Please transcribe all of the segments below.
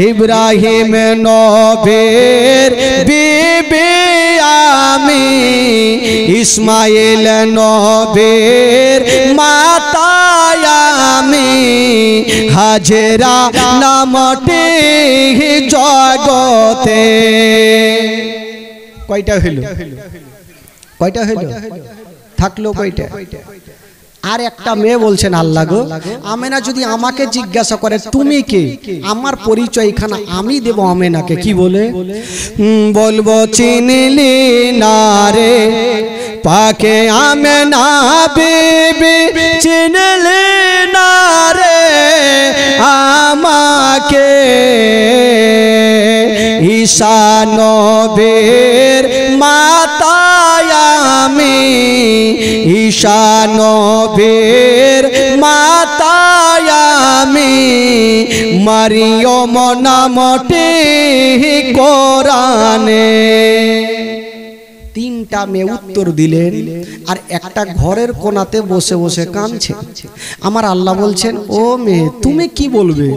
ইব্রাহিম নবীর বিবি আমি, ইসমাইল নবীর মাতা আমি, হাজেরা নামটি জগতে। কয়টা হইল? কয়টা হইল? থাকলো কয়টা? আর একটা মেয়ে বলছেন আল্লাহ গো, আমেনা যদি আমাকে জিজ্ঞাসা করে তুমি কে, আমার পরিচয় এখানে আমি দেব আমেনাকে। কি বলে বলবো? চিনলি না রে পাকে আমেনা বিবি, চিনলি না রে আমাকে, ঈসা নবীর মাতা আমি, ঈসা নবীর মাতা আমি, মারিয়ম নামটি কোরআনে। তিনটা মেয়ে উত্তর দিলেন, আর একটা ঘরের কোণাতে বসে বসে কাঁদছে। আমার আল্লাহ বলছেন ও মেয়ে তুমি কি বলবে?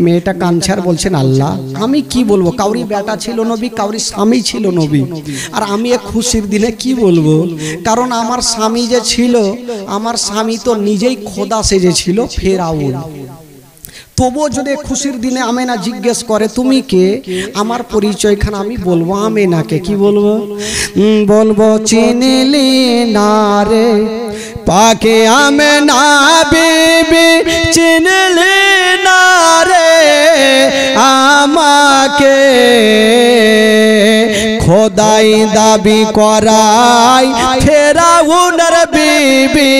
মেয়েটা কাঁদছে আর বলছেন আল্লাহ আমি কি বলবো? কাউরি বেটা ছিল নবী, কাউরি স্বামী ছিল নবী, আর আমি এক খুশির দিনে কি বলবো? কারণ আমার স্বামী যে ছিল, আমার স্বামী তো নিজেই খোদা সেজেছিল ফেরাউন। তবুও যদি খুশির দিনে আমেনা জিজ্ঞেস করে তুমি কে, আমার পরিচয়খানে আমি বলবো আমেনাকে। কি বলবো? বলবো চিনলি না রে পাকে আমেনা বিবি, চিনলি না রে আমাকে, খোদাই দাবি করাই ফেরাউনের বিবি,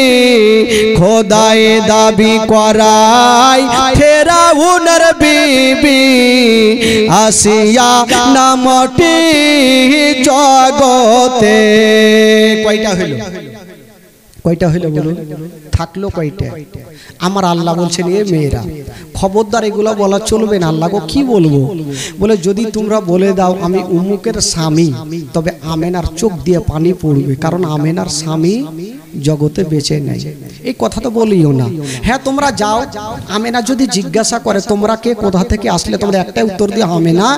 খোদাই দাবি করাই ফেরাউনের বিবি, আসিয়া নামটি জগতে। কয়টা হইল? কয়টা হইল বলুন? থাকলো কয়টা? আমার আল্লাহ বলছেন এ মেয়েরা খবরদার এগুলো বলা চলবে না। আল্লাহ গো কি বলবো? বলে যদি তোমরা বলে দাও আমি উমুকের স্বামী, তবে আমেনার চোখ দিয়ে পানি পড়বে, কারণ আমেনার স্বামী জগতে বেঁচে নাই। এই কথা তো বলিও না। হ্যাঁ তোমরা যাও, আমেনা যদি জিজ্ঞাসা করে তোমরা কে, কোথা থেকে আসলে, তোমরা একটাই উত্তর দিয়ে আমেনা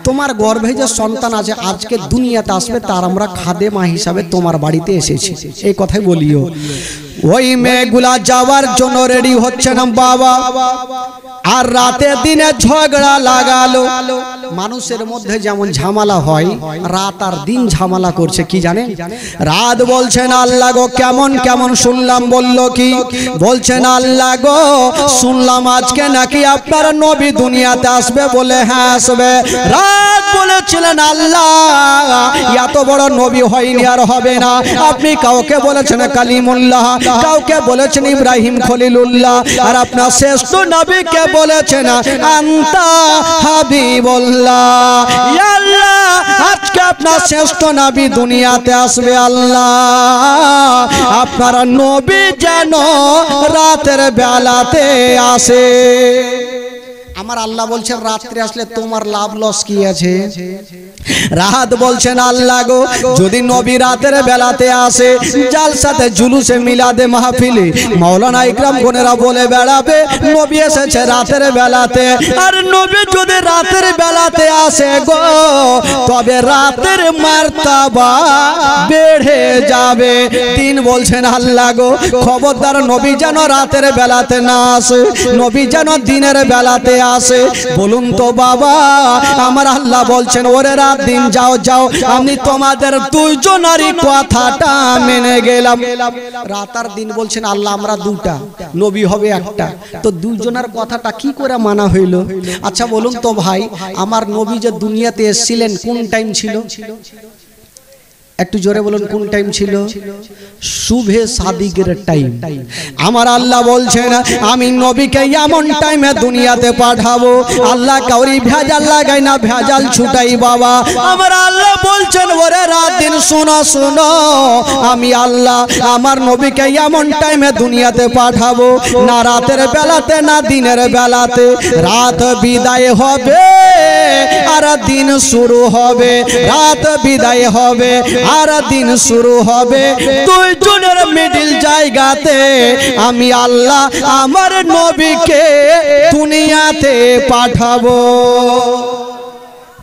তোমার গর্ভে যে সন্তান আছে আজকে দুনিয়াতে আসবে, তার আমরা খাদেমা হিসাবে তোমার বাড়িতে এসেছি, এই কথাই বলিও। ওই মেয়েগুলা যাওয়ার জন্য রেডি হচ্ছে না বাবা, আর রাতে দিনে ঝগড়া লাগালো। মানুষের মধ্যে যেমন ঝামেলা হয়, রাত আর দিন ঝামেলা করছে। কি জানেন? রাত বলছেন আল্লাহ গো কেমন কেমন শুনলাম। বলল কি? বলছেন আল্লাহ গো শুনলাম আজকে নাকি আপনার নবী দুনিয়াতে আসবে। বলে হ্যাঁ আসবে। রাত বলেছিলেন আল্লাহ এত বড় নবী হয়নি আর হবে না। আপনি কাউকে বলেছেন কালিমুল্লাহ, কাউকে বলেছেন ইব্রাহিম খলিলুল্লাহ, আর আপনার শ্রেষ্ঠ নবীকে বলেছেন আনতা হাবিবুল্লাহ। ইয়া আল্লাহ আজকে আপনার শ্রেষ্ঠ নবী দুনিয়াতে আসবে। আল্লাহ আপনার নবী যেন রাতের বেলাতে আসে। আমার আল্লাহ বলছেন রাত্রে আসলে তোমার লাভ লস কি আছে? রাত বলছেন আল্লাহ গো যদি নবী রাতের বেলাতে আসে, জালসাতে জুলুসে মিলাদে মাহফিলে মাওলানা ইকরাম গনেরা বলে বেড়াবে নবী এসেছে রাতের বেলাতে। আর নবী যদি রাতের বেলাতে আসে গো, তবে রাতের মার্তাবা বেড়ে যাবে। দিন বলছেন আল্লাহ গো খবরদার নবী যেন রাতের বেলাতে না আসে, নবী যেন দিনের বেলাতে আসে। বলুন তো বাবা, আমার আল্লাহ বলছেন ওরে রাত দিন যাও যাও, আমি তোমাদের দুইজনারই কথাটা মেনে গেলাম। রাত আর দিন বলছেন আল্লাহ আমরা দুটা, নবী হবে একটা, তো দুইজনের কথাটা কি করে মানা হইল? আচ্ছা বলুন তো ভাই, আমার নবী যে দুনিয়াতে এসেছিলেন কোন টাইম ছিল? একটু জোরে বলুন কোন টাইম ছিল? শুভে সাদিকের টাইম। আমার আল্লাহ বলছেন আমি নবীকে এমন টাইমে দুনিয়াতে পাঠাবো, আল্লাহ কাউরি ভেজাল লাগাই না, ভেজাল ছুটাই বাবা। আমার আল্লাহ বলছেন ওরে রাত দিন শোনো শোনো, আমি আল্লাহ আমার নবীকে এমন টাইমে দুনিয়াতে পাঠাবো, না রাতের বেলাতে না দিনের বেলাতে। রাত বিদায় হবে আর দিন শুরু হবে, রাত বিদায় হবে আর দিন শুরু হবে দুইজনের মিডিল জায়গাতে আমি আল্লাহ আমার নবীকে দুনিয়াতে পাঠাবো।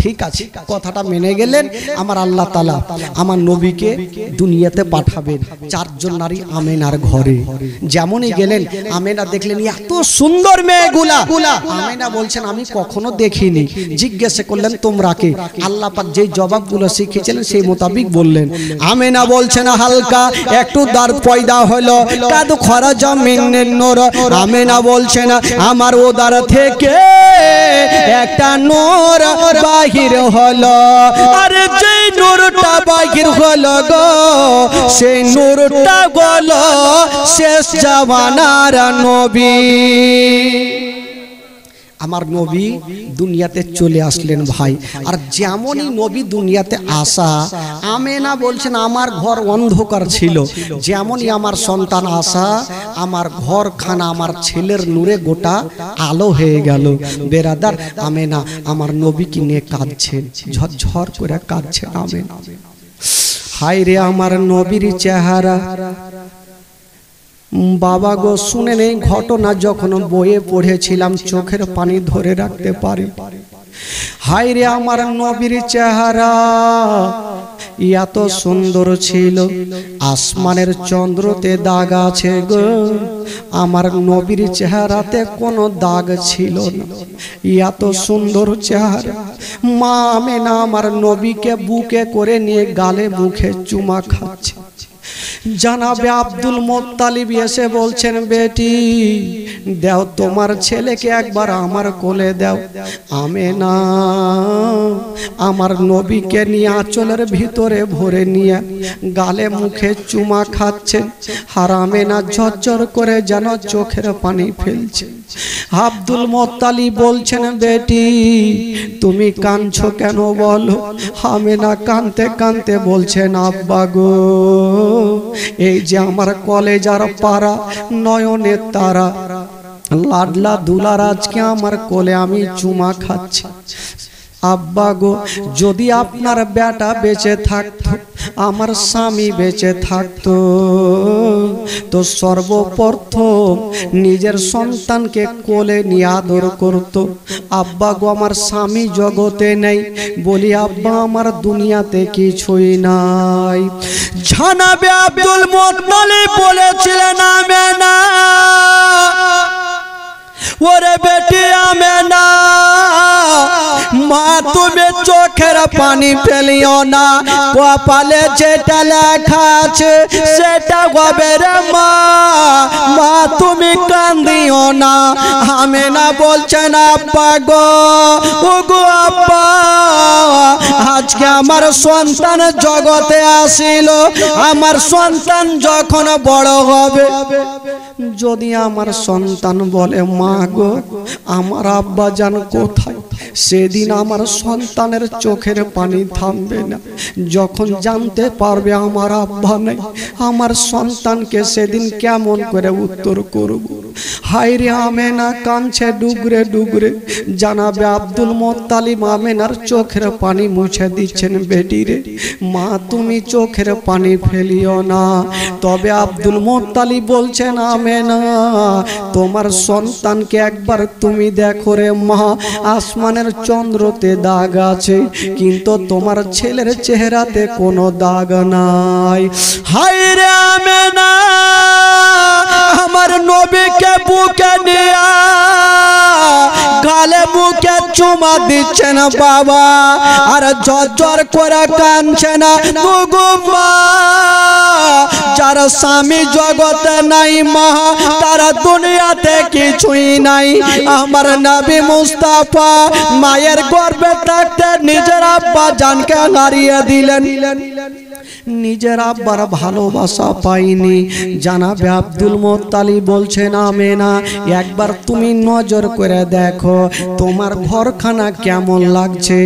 ঠিক আছে, কথাটা মেনে গেলেন। আমার আল্লাহ তাআলা আমার নবীকে দুনিয়াতে পাঠাবেন চারজন নারী আমেনার ঘরে। যেমনই গেলেন আমেনা দেখলেন এত সুন্দর মেয়েগুলা। আমেনা বলছেন আমি কখনো দেখিনি। জিজ্ঞাসা করলেন তোমরা কে? আল্লাহ পাক যেই জবাবগুলো শিখিয়েছিলেন সেই মোতাবিক বললেন। আমেনা বলছেন হালকা একটু দার পয়দা হলো কাদ খরাজা মিনের নূর। আমেনা বলছেন আমার ওদার থেকে একটা নূর বাহির হলো, আর যে নূরটা বাহির হলো গো সেই নূরটা হলো শেষ জামানার নবী। আমার নবী দুনিয়াতে চলে আসলেন ভাই। আর যেমনই নবী দুনিয়াতে আসা, আমেনা বলছেন আমার ঘর অন্ধকার ছিল, যেমনই আমার সন্তান আসা আমার ঘরখানা আমার ছেলের নূরে গোটা আলো হয়ে গেল। বেরাদার আমেনা আমার নবীকে নিয়ে কাঁদছেন, ঝরঝর করে কাঁদছেন আমেনা। হায় রে আমার নবীর চেহারা। বাবা গো শুনে নেই ঘটনা, যখন বইয়ে পড়েছিলাম চোখের পানি ধরে রাখতে পারি। হায় রে আমার নবীর চেহারা এত সুন্দর ছিল, আসমানের চন্দ্রতে দাগ আছে গো, আমার নবীর চেহারাতে কোনো দাগ ছিল না। এত সুন্দর চেহারা। মা আমেনা আমার নবীকে বুকে করে নিয়ে গালে মুখে চুমা খাচ্ছে। জানাবে আব্দুল মুত্তালিব এসে বলছেন বেটি দাও তোমার ছেলেকে একবার আমার কোলে দাও। আমেনা আমার নবীকে নিয়ে আঁচলের ভিতরে ভরে নিয়ে গালে মুখে চুমা খাচ্ছেন। আর আমেনা ঝরঝর করে যেন চোখের পানি ফেলছে। আব্দুল মুত্তালিব বলছেন বেটি তুমি কাঁদছো কেন বলো? আমেনা কাঁদতে কাঁদতে বলছেন আব্বা গো এই যে আমার কলেজার পাড়া নয়নের তারা লাডলা দুলার আজকে আমার কোলে আমি চুমা খাচ্ছি। আব্বা গো যদি আপনার বেটা বেঁচে থাকতো, আমার স্বামী বেঁচে থাকতো, তো সর্বপ্রথম নিজের সন্তানকে কোলে নিয়ে আদর করত। আব্বা গো আমার স্বামী জগতে নেই, বলি আব্বা আমার দুনিয়াতে কিছুই নাই। জানাবে আব্দুল মুত্তালিব বলেছিলেন আমেনা ওরে বেটি আমেনা মা তুমি চোখের পানি ফেলিও না, কপালে যেটা লেখা আছে সেটা হবে রে মা, মা তুমি কান্দিও না। আমেনা বলছেন আব্বা গো ও গো আব্বা আজকে আমার সন্তান জগতে আসিল, আমার সন্তান যখন বড় হবে যদি আমার সন্তান বলে মা গো আমার আব্বা জান কোথায়, সেদিন আমার সন্তানের চোখের পানি থামবে না। যখন জানতে পারবে আমার আব্বা নেই, আমার সন্তানকে সেদিন কেমন করে উত্তর করব? হায় রে আমেনা কাঁদছে ডুগরে ডুগরে। জানাবে আব্দুল মুত্তালিব আমেনার চোখের পানি মুছে দিচ্ছেন বেটি রে মা তুমি চোখের পানি ফেলিও না। তবে আব্দুল মুত্তালিব বলছেন আমেনা তোমার সন্তানকে একবার তুমি দেখো রে মা, আসমানের চন্দ্রতে দাগ আছে কিন্তু তোমার ছেলের চেহারাতে কোনো দাগ নাই। হায় রে আমেনা আমার নবীকে বুকে নিয়া গালে মুখে চুমা দিচ্ছেন বাবা, আর ঝরঝর করে কাঁদছেন গো মা। যার স্বামী জগতে নাই মা তার দুনিয়াতে কিছুই নাই। আমার নবী মুস্তাফা মায়ের গর্ভে থাকতে নিজের আব্বা জানকে হারিয়ে দিলেন, নিজের আব্বার ভালোবাসা পাইনি। জানাবে আব্দুল মুত্তালিব বলছেন আমেনা একবার তুমি নজর করে দেখো তোমার ঘরখানা কেমন লাগছে।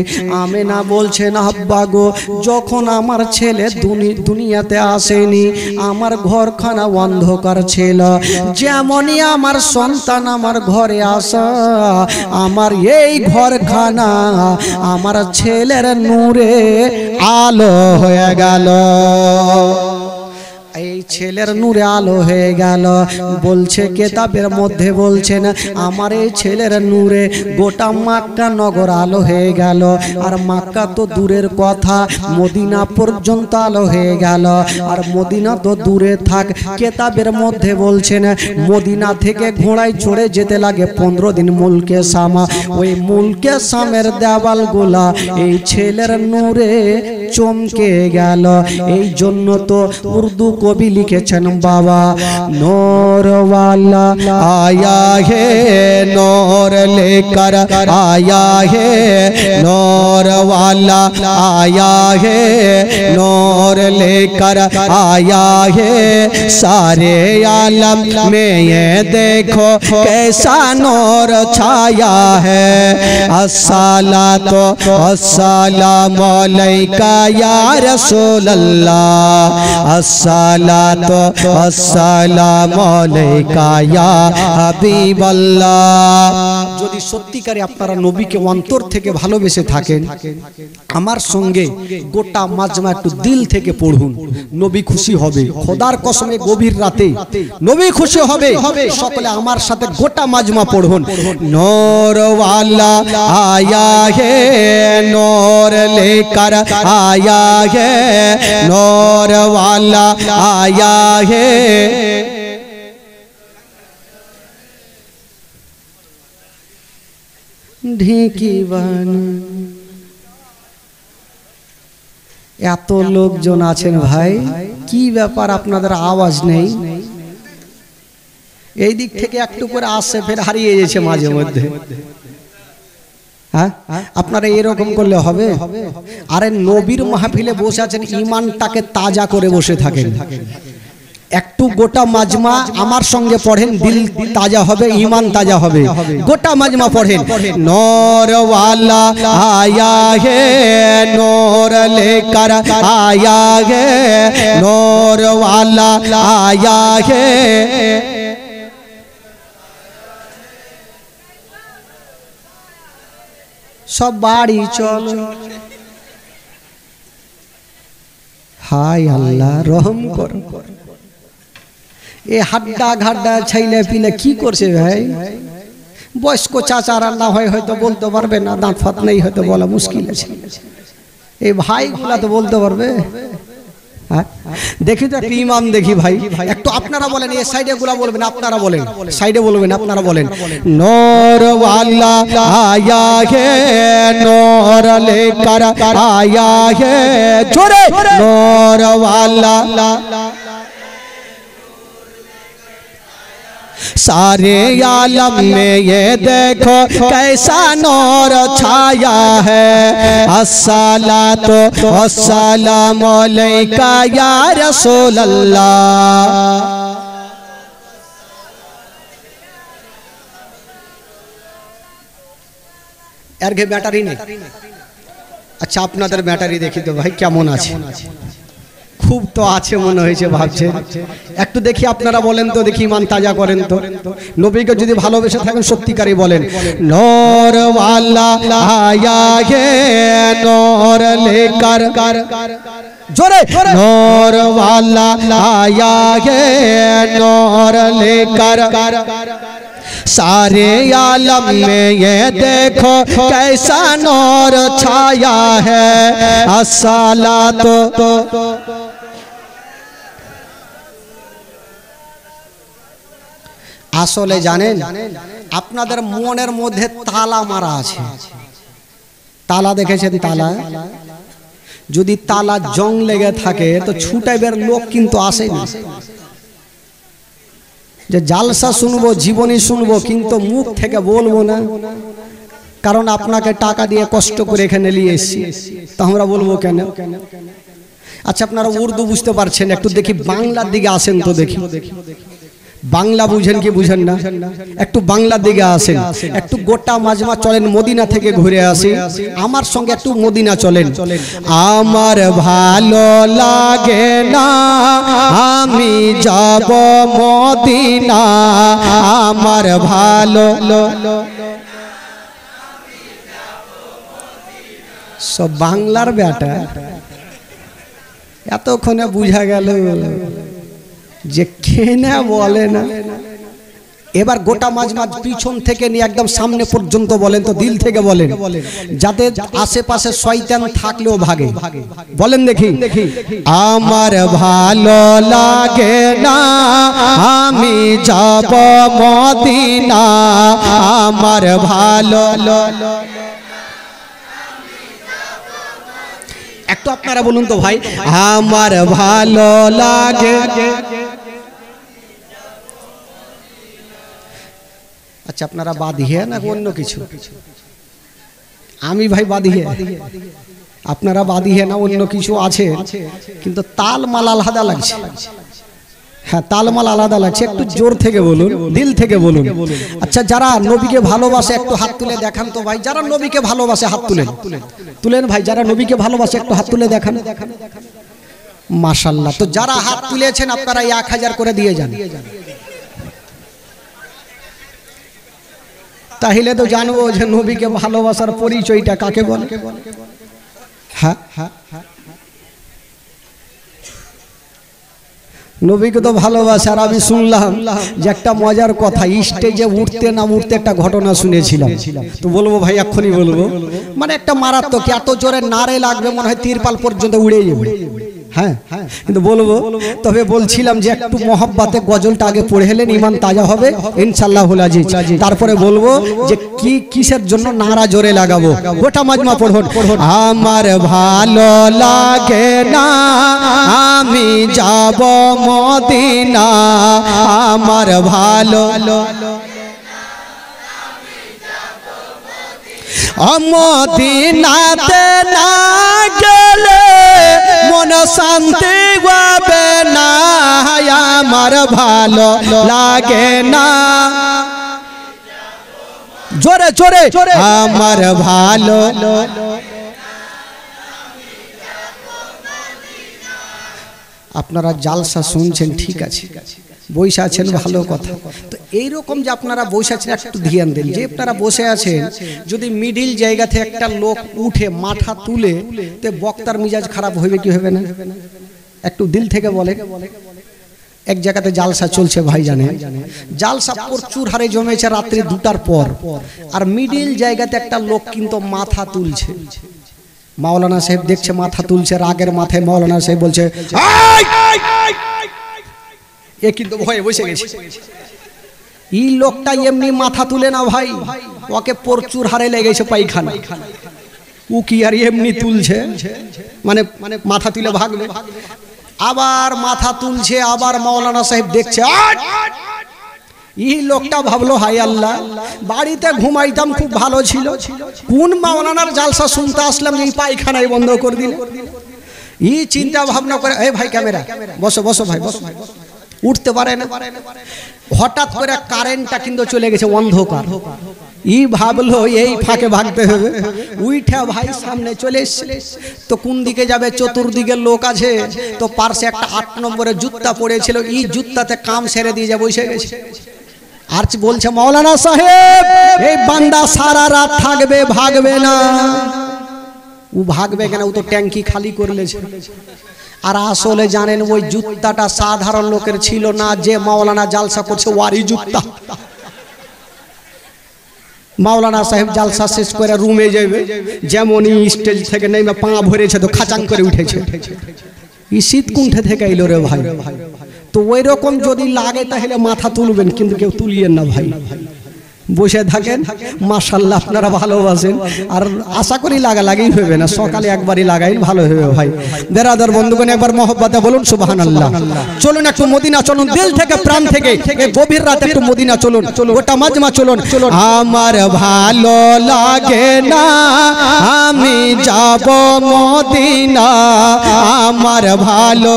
আমেনা বলছেন আব্বা গো যখন আমার ছেলে দুনিয়াতে আসেনি আমার ঘরখানা অন্ধকার ছিল, যেমনই আমার সন্তান আমার ঘরে আসা আমার এই ঘরখানা আমার ছেলের নূরে আলো হয়ে গেল। এই ছেলের নূরে আলো হয়ে গেল। বলছে কেতাবের মধ্যে বলছেন আমার এই ছেলের নূরে গোটা মক্কা নগর আলো হয়ে গেল। আর মক্কা তো দূরের কথা, মদিনা পর্যন্ত আলো হয়ে গেল। আর মদিনা তো দূরে থাক, কেতাবের মধ্যে বলছেন মদিনা থেকে ঘোড়ায় চড়ে যেতে লাগে 15 দিন মুলকে সামা। ওই মুলকে সামের দেওয়ালগুলা এই ছেলের নূরে চমকে গেল। এই জন্য তো উর্দু কবি লিখেছেন বাবা, नूर वाला आया है नूर लेकर आया है, नूर वाला आया है नूर लेकर आया है, सारे आलम में ये देखो कैसा नूर छाया है। अस्सलातो अस्सलामु अलैका या रसूल अल्लाह, अस्सलातो अस्सलामु अलैका या হাবিবাল্লাহ। যদি সত্যিকারে আপনারা নবীকে অন্তর থেকে ভালোবেসে থাকেন, আমার সঙ্গে গোটা মাজমা একটু দিল থেকে পড়ুন, নবী খুশি হবে। খোদার কসমে গভীর রাতে নবী খুশি হবে। সকলে আমার সাথে গোটা মাজমা পড়ুন। নূর ওয়ালা আয়া হে নূর লেकर आया है, नूर वाला आया है। ঢেকি বান এত লোকজন আছেন ভাই, কি ব্যাপার আপনাদের আওয়াজ নেই? এই দিক থেকে একটু করে আসছে, ফের হারিয়ে গেছে মাঝে মধ্যে। হ্যাঁ, আপনারা এরকম করলে হবে? আরে নবীর মাহফিলে বসে আছেন, ঈমানটাকে তাজা করে বসে থাকেন। একটু গোটা মাজমা আমার সঙ্গে পড়েন, দিল তাজা হবে, ঈমান তাজা হবে। গোটা মাজমা পড়েন। নূর ওয়ালা আয়া হে নূর লেकर आया है, नूर वाला आया है। सब बाड़ी चलो। हाय अल्लाह रहम करो। ए हड्डा घाड्डा छैले पिले की करছে ভাই? বয়স্ক চাচারা না হয় হয়তো বলতে পারবে না, দাঁত ফাত নেই হয়তো বলা মুশকিল আছে। এই ভাইগুলা তো বলতে পারবে। দেখি তো একটা ইমাম দেখি ভাই, একটু আপনারা বলেন, এই সাইডে গুলা বলবেন, আপনারা বলেন, সাইডে বলবেন, আপনারা বলেন। নূর ওয়ালা আয়া হে নূর লেकर आया है, জোরে নূর ওয়ালা सारे आलम में ये देखो कैसा नूर छाया है। अस्सलातो अस्सलामु अलैका या रसूल अल्लाह। यार के बैटारी नहीं, अच्छा আপনাদের ব্যাটারি দেখি তো ভাই কেমন আছে। খুব তো আছে মনে হয়েছে, ভাবছে একটু দেখি। আপনারা বলেন তো দেখি, ঈমান তাজা করেন তো। নবীকে যদি ভালোবেসে থাকেন সত্যিকারই বলেন। নূর ওয়ালা আয়া হে নূর লেकर, জোরে নূর ওয়ালা আয়া হে নূর লেकर सारे आलम में ये देखो कैसा नूर छाया है। अस्सलातो আসলে জানেন আপনাদের মনের মধ্যে তালা মারা আছে। তালা দেখেছেন? তালা যদি তালা জং লেগে থাকে তো ছুটাইবার লোক কিন্তু আসে না। যে জালসা শুনবো, জীবনী শুনবো, কিন্তু মুখ থেকে বলবো না, কারণ আপনাকে টাকা দিয়ে কষ্ট করে এখানে নিয়ে এসেছি, তো আমরা বলবো কেন? আচ্ছা আপনারা উর্দু বুঝতে পারছেন, একটু দেখি বাংলার দিকে আসেন তো দেখি। বাংলা বুঝেন কি বুঝেন না? একটু বাংলার দিকে আসেন, একটু গোটা মাজমা চলেন, মদিনা থেকে ঘুরে আসি। আমার সঙ্গে একটু মদিনা চলেন। আমার ভালো লাগে না আমি যাব মদিনা, আমার ভালো সব বাংলার বেটা এতক্ষণে বুঝা গেল যে কেনা বলে না। এবার গোটা মাঝ পিছন থেকে নিয়ে একদম সামনে পর্যন্ত বলেন তো, দিল থেকে বলেন, যাতে আশেপাশে শয়তান থাকলেও ভাগে। বলেন দেখি, আমার ভালো লাগে না আমি যাব মদিনা, আমার ভালো। একটু আপনারা বলুন তো ভাই, আমার ভালো লাগে। আচ্ছা আপনারা বাদিয়ে না অন্য কিছু? আমি ভাই বাদিয়ে, আপনারা বাদিয়ে না অন্য কিছু আছে, কিন্তু তালমাল আলাদা লাগছে। হ্যাঁ তালমাল আলাদা লাগছে, একটু জোর থেকে বলুন, দিল থেকে বলুন। আচ্ছা যারা নবীকে ভালোবাসে একটু হাত তুলে দেখান তো ভাই, যারা নবীকে ভালোবাসে হাত তুলেন, তুলেন ভাই, যারা নবীকে ভালোবাসে একটু হাত তুলে দেখান। মাশাআল্লাহ। তো যারা হাত তুলেছেন আপনারা 1000 করে দিয়ে যান, তাহলে তো জানবো যে নবীকে ভালোবাসার পরিচয়টা কাকে বলে। হ্যাঁ নবীকে তো ভালোবাসে। আর আমি শুনলাম যে একটা মজার কথা, স্টেজে উঠতে না উঠতে একটা ঘটনা শুনেছিলাম, তো বলবো ভাই এক্ষুনি বলবো। মানে একটা মারাত্মক, এত জোরে নারে লাগবে মনে হয় তিরপাল পর্যন্ত উড়ে যাবে। হ্যাঁ কিন্তু বলবো, তবে বলছিলাম যে একটু মহব্বতে গজলটা আগে পড়ে হেলেন, ইমান তাজা হবে ইনশাআল্লাহুল আজিজ। তারপরে বলবো যে কি কিসের জন্য নারা জোরে লাগাবো। গোটা মাজমা পড়ুন, আমার ভালো লাগে না আমি যাব মদিনা, আমার ভালো মদিনাতে না গেলে মন শান্তি পাবে না, আমার ভালো লাগে না। জোরে জোরে, আমার ভালো। আপনারা জালসা শুনছেন ঠিক আছে, বসে আছেন ভালো কথা। তো এইরকম যে আপনারা বসে আছেন একটু ধ্যান দেন, যে আপনারা বসে আছেন যদি মিডিল জায়গা থেকে একটা লোক উঠে মাথা তুলে, তো বক্তার মিজাজ খারাপ হইবে কি হবে না? একটু দিল থেকে বলে। এক জায়গাতে জালসা চলছে ভাই, জানেন জালসা প্রচুর হারে জমেছে রাত্রি 2টার পর, আর মিডিল জায়গাতে একটা লোক কিন্তু মাথা তুলছে। মাওলানা সাহেব দেখছে মাথা তুলছে, রাগের মাথায় মাওলানা সাহেব বলছে এ কিন্তু ভয়ে বসে গেছে। এই লোকটা এমনি মাথা তুলে না ভাই, ওকে প্রচুর হারে লেগেছে পায়খানা। ও কি আর এমনি তুলছে, মানে মাথা তুলে ভাগবে। আবার মাথা তুলছে, আবার মাওলানা সাহেব দেখছে। এই লোকটা ভাবলো হায় আল্লাহ, বাড়িতে ঘুমাইতাম খুব ভালো ছিল, কোন মাওলানার জালসা শুনতে আসলাম যে এই পায়খানায় বন্ধ করে দিল। এই চিন্তা ভাবনা করে, এই ভাই ক্যামেরা বসো বসো ভাই বসো, উঠতে পারে না। হঠাৎ করে কারেন্টটা কিন্তু চলে গেছে, অন্ধকার। ই ভাবলো এই ফাঁকে ভাগতে হবে, উইঠা ভাই সামনে চলে এসছে। তো কোন দিকে যাবে, চতুর্দিকে লোক আছে, তো পার্শ্বে একটা 8 নম্বরের জুতা পড়েছিল, এই জুতাতে কাম সেরে দিয়ে যাবে, বসে গেছে। আর বলছে মাওলানা সাহেব এই বান্দা সারা রাত থাকবে, ভাগবে না। ও ভাগবে কেন, ও তো ট্যাঙ্কি খালি করলেছে। আর আসলে জানেন ওই জুতাটা সাধারণ লোকের ছিল না, যে মাওলানা জালসা করছে ওয়ারি জুতা। মাওলানা সাহেব জালসা শেষ করে রুমে যাবে, যেমনই স্টেজ থেকে নেমে পা ভরেছে তো খাচাং করে উঠেছে। ই শীত কুণ্ঠে থেকে এলো রে ভাই। তো ওই রকম যদি লাগে তাহলে মাথা তুলবেন, কিন্তু কেউ তুলিয়েন না ভাই, বসে থাকেন। মাশাআল্লাহ আপনারা ভালোবাসেন, আর আশা করি লাগালাগি হবে না, সকালে একবারই লাগাই ভালো হবে ভাই। বেরাদার বন্ধুগণ একবার মহব্বতে বলুন সুবহানাল্লাহ। চলুন একটু মদিনা চলুন, দিল থেকে প্রাণ থেকে এই গভীর রাতে একটু মদিনা চলুন, গোটা মাজমা চলুন। আমার ভালো লাগে না আমি যাব মদিনা, আমার ভালো।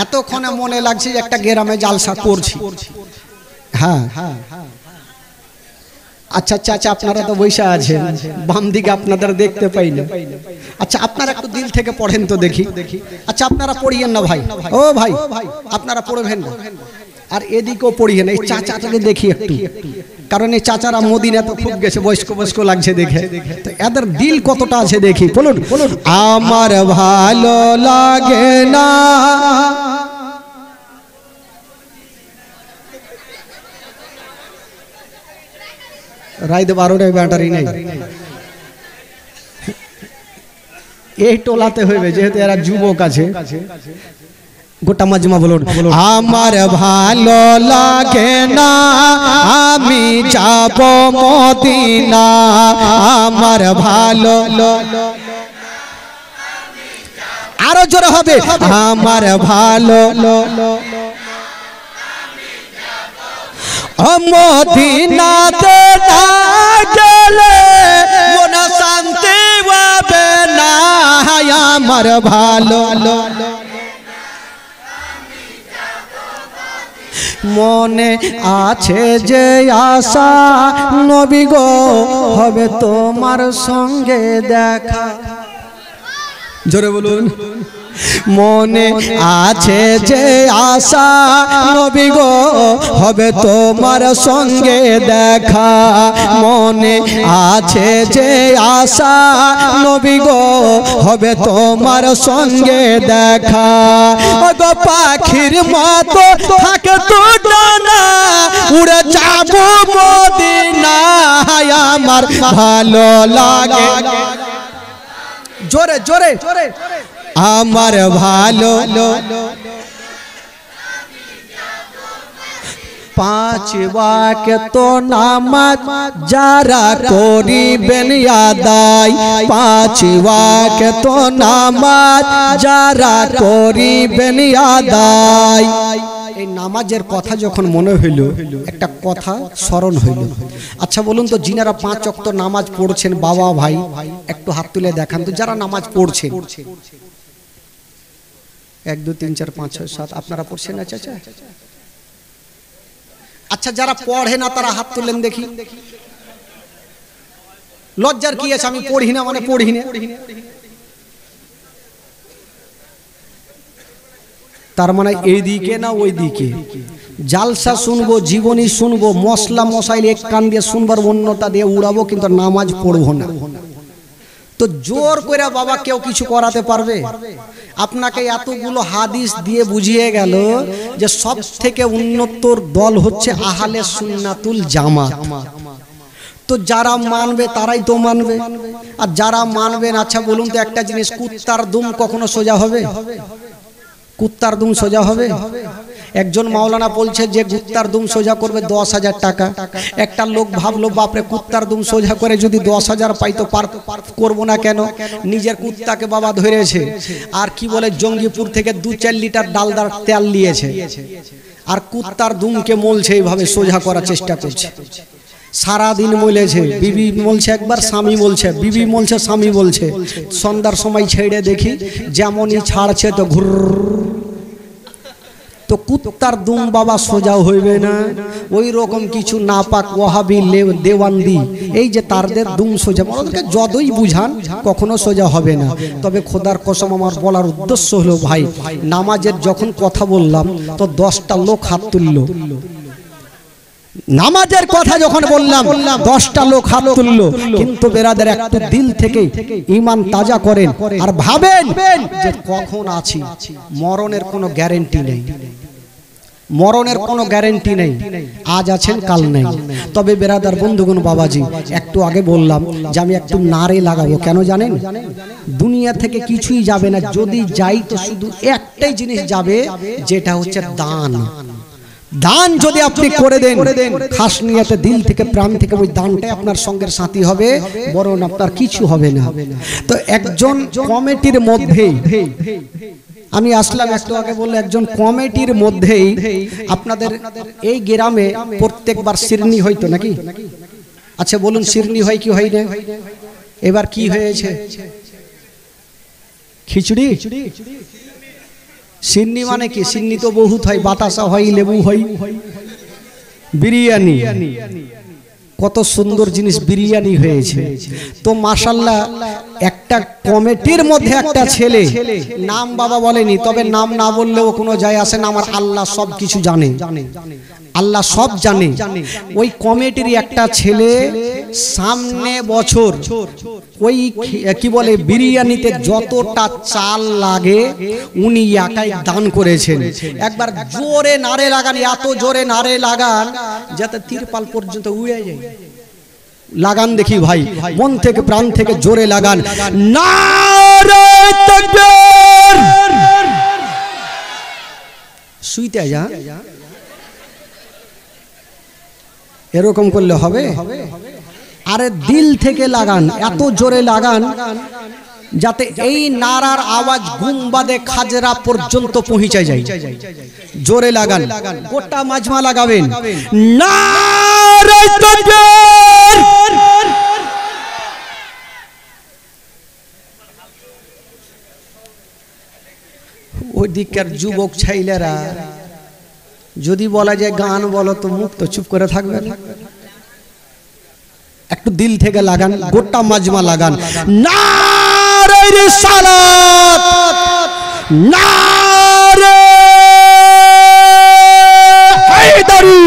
এতক্ষণে মনে লাগছে যে একটা গ্রামে জালসা করছি। হ্যাঁ আচ্ছা আচ্ছা আচ্ছা, আপনারা তো বসে আছেন, বাম দিকে আপনাদের দেখতে পাই না। আচ্ছা আপনারা একটু দিল থেকে পড়েন তো দেখি। আচ্ছা আপনারা পড়িয়েন না ভাই, ও ভাই আপনারা পড়বেন না, আর এদিকেও পড়িয়ে না। এই চাচাটাকে দেখি একটু, কারণ এই চাচারা মদিনা তো খুব গেছে, বয়স্ক বয়স্ক লাগছে দেখে, তো এদের দিল কতটা আছে দেখি। বলুন, আমার ভালো লাগে না রাইতে 12টায় ব্যাটারি নেই, এই টোলাতে হইবে যেহেতু এরা যুবক আছে। গোটা মাজমা বলুন, আমার ভালো লাগে না আমি যাব মদিনা, আমার ভালো, আরো জোরে হবে, আমার ভালো মদিনাতে না গেলে মন শান্তি পাবে না, আমার ভালো মনে আছে যে আশা নবী গো হবে তোমার সঙ্গে দেখা। জোরে বলুন, মনে আছে যে আশা নবী গো হবে তোমার সঙ্গে দেখা, মনে আছে যে আশা নবী গো হবে তোমার সঙ্গে দেখা, গো পাখির মতো থাকে তো ডানা উড়ে যাব মদিনা, আমার ভালো লাগে, জোরে জোরে, আমার ভালো, 5 ওয়াক্ত নামাজ যারা করিবেন আদায়, 5 ওয়াক্ত নামাজ যারা করিবেন আদায়। এই নামাজের কথা যখন মনে হইল, একটা কথা স্মরণ হইল। আচ্ছা বলুন তো, যিনারা 5 ওয়াক্ত নামাজ পড়ছেন বাবা ভাই একটু হাত তুলে দেখান তো, যারা নামাজ পড়ছেন 1 2 3 4 5 6 7 আপনারা পড়ছেন না চাচা? আচ্ছা যারা পড়ে না তারা হাত তুলেন দেখি। লজ্জার কি আছে, আমি পড়ি না মানে পড়ি না, তার মানে এইদিকে না ওই দিকে। জালসা শুনবো, জীবনী শুনবো, মশলা মশাইল এক কান দিয়ে শুনবার অন্যটা দিয়ে উড়াবো, কিন্তু নামাজ পড়বো না। তো জোর করে বাবা কেউ কিছু করাতে পারবে? আপনাকে এতগুলো হাদিস দিয়ে বুঝিয়ে গেল যে সব থেকে উন্নতর দল হচ্ছে আহলে সুন্নাতুল জামাত। তো যারা মানবে তারাই তো মানবে, আর যারা মানবেন, আচ্ছা বলুন তো একটা জিনিস, কুত্তার দুম কখনো সোজা হবে? কুত্তার দুম সোজা হবে? একজন মাওলানা বলছে যে কুত্তার দুম সোজা করবে 10,000 টাকা। একটা লোক ভাবলো বাপরে কুত্তার দুম সোজা করে যদি 10,000 পাই তো করবো না কেন? নিজের কুত্তাকে বাবা ধরেছে, আর কি বলে জঙ্গিপুর থেকে 2-4 লিটার ডালদার তেল নিয়েছে, আর কুত্তার দুমকে মলছে, এইভাবে সোজা করার চেষ্টা করছে। সারা দিন মলেছে, বিবি বলছে একবার, স্বামী বলছে, বিবি বলছে, স্বামী বলছে। সন্ধ্যার সময় ছেড়ে দেখি যেমনই ছাড়ছে তো ঘুর। তো কুত্তার দুম বাবা সোজা হইবে না। ওই রকম কিছু নাপাক ওয়াহাবি দেওয়ান্দি, এই যে তারদের দুম সোজা, ওদেরকে যতই বুঝান কখনো সোজা হবে না। তবে খোদার কসম আমার বলার উদ্দেশ্য হলো ভাই, নামাজের যখন কথা বললাম তো 10টা লোক হাত তুললো। নামাজের কথা যখন বললাম 10টা লোক হাত তুললো। কিন্তু বেরাদের একটু দিল থেকে ঈমান তাজা করেন আর ভাবেন যে কখন আছি, মরণের কোনো গ্যারান্টি নেই, মরণের কোনো গ্যারান্টি নেই, আজ আছেন কাল নেই। তবে বেরাদার বন্ধুগণ বাবাজি, একটু আগে বললাম যে আমি একটু নারে লাগাবো, কেন জানেন? দুনিয়া থেকে কিছুই যাবে না, যদি যাই তো শুধু একটাই জিনিস যাবে, যেটা হচ্ছে দান। দান যদি আপনি করে দেন খাস নিয়তে, দিল থেকে, প্রাণ থেকে, ওই দানটাই আপনার সঙ্গের সাথী হবে, বরং আপনার কিছু হবে না। তো একজন কমিটির মধ্যেই আমি আসলাম, একটু আগে বললে একজন কমিটির মধ্যেই আপনাদের এই গ্রামে প্রত্যেকবার শিরনি হইতো নাকি? আচ্ছা বলুন, শিরনি হয় কি হয় না? এবার কি হয়েছে? খিচুড়ি। সিন্নি মানে কি? সিন্নি তো বহুত হয়, বাতাসা হয়, লেবু হয়, বিরিয়ানি। কত সুন্দর জিনিস বিরিয়ানি হয়েছে। তো মাশাআল্লাহ একটা কমিটির মধ্যে একটা ছেলে, নাম বাবা বলেনি, তবে নাম না বললেও কোনো যায় আসে না, আমার আল্লাহ সব কিছু জানে, আল্লাহ সব জানে। ওই কমিটির একটা ছেলে সামনে বছর ওই কি বলে বিরিয়ানিতে যতটা চাল লাগে উনি একাই দান করেছেন। একবার জোরে নারে লাগান, এত জোরে নারে লাগান যাতে তিরপাল পর্যন্ত উড়ে যায়। লাগান দেখি ভাই, মন থেকে প্রাণ থেকে জোরে লাগান, নারে তাকবীর। শুইতে যা, এরকম করলে হবে? আরে দিল থেকে লাগান, এত জোরে লাগান যাতে এই নারার আওয়াজ গুম্বাদে খাজরা পর্যন্ত পৌঁছে যায়। জোরে লাগান, গোটা মাজমা লাগাবেন, নারে তাকবীর। ওই দিককার যুবক ছেলেরা যদি বলা যায় গান বলো তো মুখ তো চুপ করে থাকবে না। একটু দিল থেকে লাগান, গোটা মাজমা লাগান, নারে রিসালাত, নারে হায়দারি,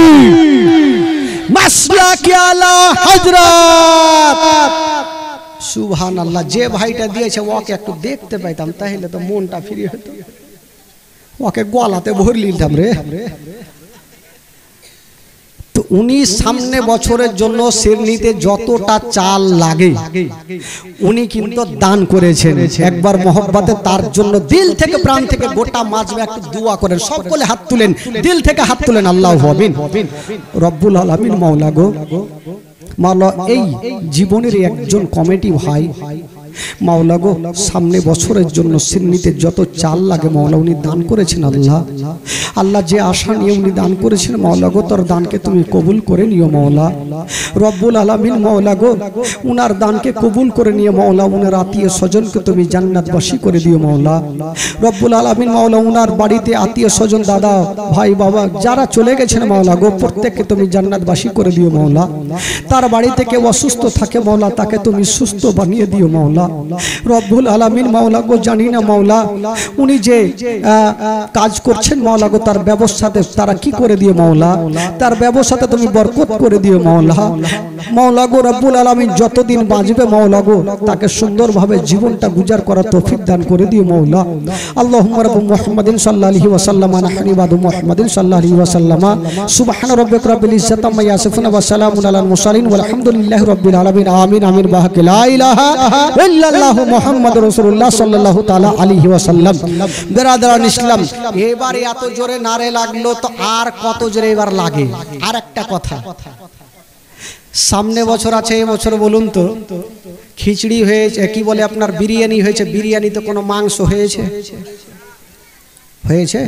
মাসলাকি আলা হযরত। সুবহানাল্লাহ। যে ভাইটা দিয়েছে ওকে একটু দেখতে পাইতাম তাহলে তো মনটা ফ্রি হতো, ওকে গলাতে ভর নিতাম রে। তো উনি সামনে বছরের জন্য শিরনিতে যতটা চাল লাগে উনি কিন্তু দান করেছেন। একবার মহব্বতে তার জন্য দিল থেকে প্রাণ থেকে গোটা মাজমা একটু দোয়া করেন, সকলে হাত তুলেন, দিল থেকে হাত তুলেন, আল্লাহু আমিন। রব্বুল আলামিন মাওলা গো, মাওলা এই জীবনের একজন কমিটি ভাই মাওলা গো সামনে বছরের জন্য সিন্নিতে যত চাল লাগে মাওলা উনি দান করেছেন। আল্লাহ আল্লাহ যে আশা নিয়ে উনি দান করেছেন মাওলা গো তোর দানকে তুমি কবুল করে নিও মাওলা। রব্বুল আলামিন মাওলা গো উনার দানকে কবুল করে নিও মাওলা, উনার আত্মীয় স্বজনকে তুমি জান্নাতবাসী করে দিও মাওলা। রব্বুল আলামিন মাওলা উনার বাড়িতে আত্মীয় স্বজন দাদা ভাই বাবা যারা চলে গেছেন মাওলা গো প্রত্যেককে তুমি জান্নাতবাসী করে দিও মাওলা। তার বাড়ি থেকে অসুস্থ থাকে মাওলা তাকে তুমি সুস্থ বানিয়ে দিও মাওলা। রব্বুল আলামিন মাওলা গো জানি না মাওলা উনি যে কাজ করছেন মাওলা গো তার ব্যবসাতে তারা কি করে দিও মাওলা, তার ব্যবসাতে তুমি বরকত করে দিও মাওলা। মাওলা গো রব্বুল আলামিন যতদিন বাঁচবে মাওলা গো তাকে সুন্দরভাবে জীবনটা গুজার করার তৌফিক দান করে দিও মাওলা। আল্লাহুম্মা রাব্বু মুহাম্মাদিন সাল্লাল্লাহু আলাইহি ওয়াসাল্লাম নাহনি বাদু মুহাম্মাদিন সাল্লাল্লাহু আলাইহি ওয়াসাল্লাম সুবহান রাব্বিকা রাব্বিল ইজ্জাতি আম্মা ইয়াসিফুন ওয়া সালামুন আলাল মুরসালিন ওয়ালহামদুলিল্লাহি রাব্বিল আলামিন। আমিন আমিন বাহাকে লা ইলাহা ইল্লাল্লাহু মুহাম্মাদুর রাসূলুল্লাহ সাল্লাল্লাহু তাআলা আলাইহি ওয়াসাল্লাম। বিরাদরান ইসলাম এবার এত জোরে নারে লাগলো তো আর কত জোরে এবার লাগে। আর একটা কথা সামনে বছর আছে এই বছর বলুন তো খিচড়ি হয়েছে কি বলে আপনার বিরিয়ানি হয়েছে, বিরিয়ানিতে কোনো মাংস হয়েছে হয়েছে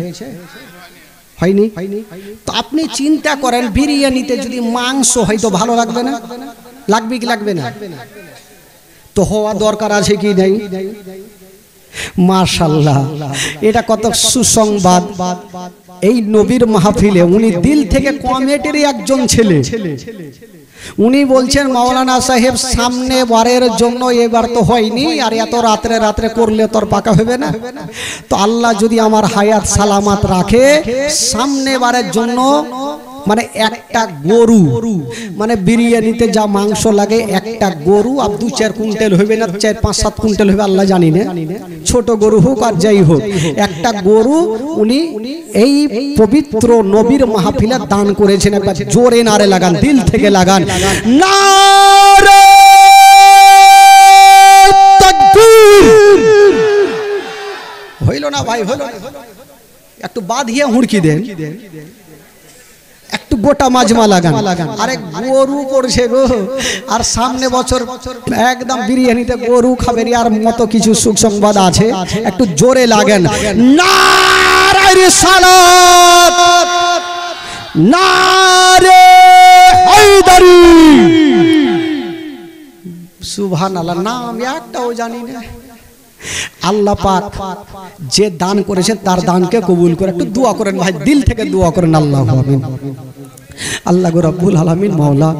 হয়নি? তো আপনি চিন্তা করেন বিরিয়ানিতে যদি মাংস হয় তো ভালো লাগবে না? লাগবে কি লাগবে না? তো হওয়া দরকার আছে কি নাই? মাশাআল্লাহ এটা কত সুসংবাদ। এই নবীর মাহফিলে উনি দিল থেকে কমিটির একজন ছেলে উনি বলছেন মাওলানা সাহেব সামনে বারের জন্য এবার তো হয়নি আর এত রাত্রে রাত্রে করলে তোর পাকা হবে না, তো আল্লাহ যদি আমার হায়াত সালামাত রাখে সামনে বারের জন্য মানে একটা গরু মানে বিরিয়ানিতে যা মাংস লাগে একটা গরু আর 2-4 কুইন্টাল হবে না 4-5-7 কুইন্টাল হবে আল্লাহ জানি না, ছোট গরু হোক আর যাই হোক একটা গরু উনি এই পবিত্র নবীর মাহফিলে দান করেছেন। একবার জোরে নারে লাগান, দিল থেকে লাগান, নারে তাকবীর। হইল না ভাই? হইল? একটু বাঁধিয়ে হুড়কি দেন, একটু গোটা মাজমা লাগান। আরে গরু পড়ছে গো আর সামনে বছর একদম বিরিয়ানিতে গরু খাবেন আর মতো কিছু সুখ সংবাদ আছে, একটু জোরে লাগেন, নারে রিসালাত, নারে হায়দারি। সুবহানাল্লাহ। নাম একটাও জানি না। আল্লাহ পাক যে দান করেছেন তার দানকে কবুল করে একটু দোয়া করেন ভাই, দিল থেকে দোয়া করেন। আল্লাহু আমিন। আল্লাহ গো রব্বুল আলামিন মাওলা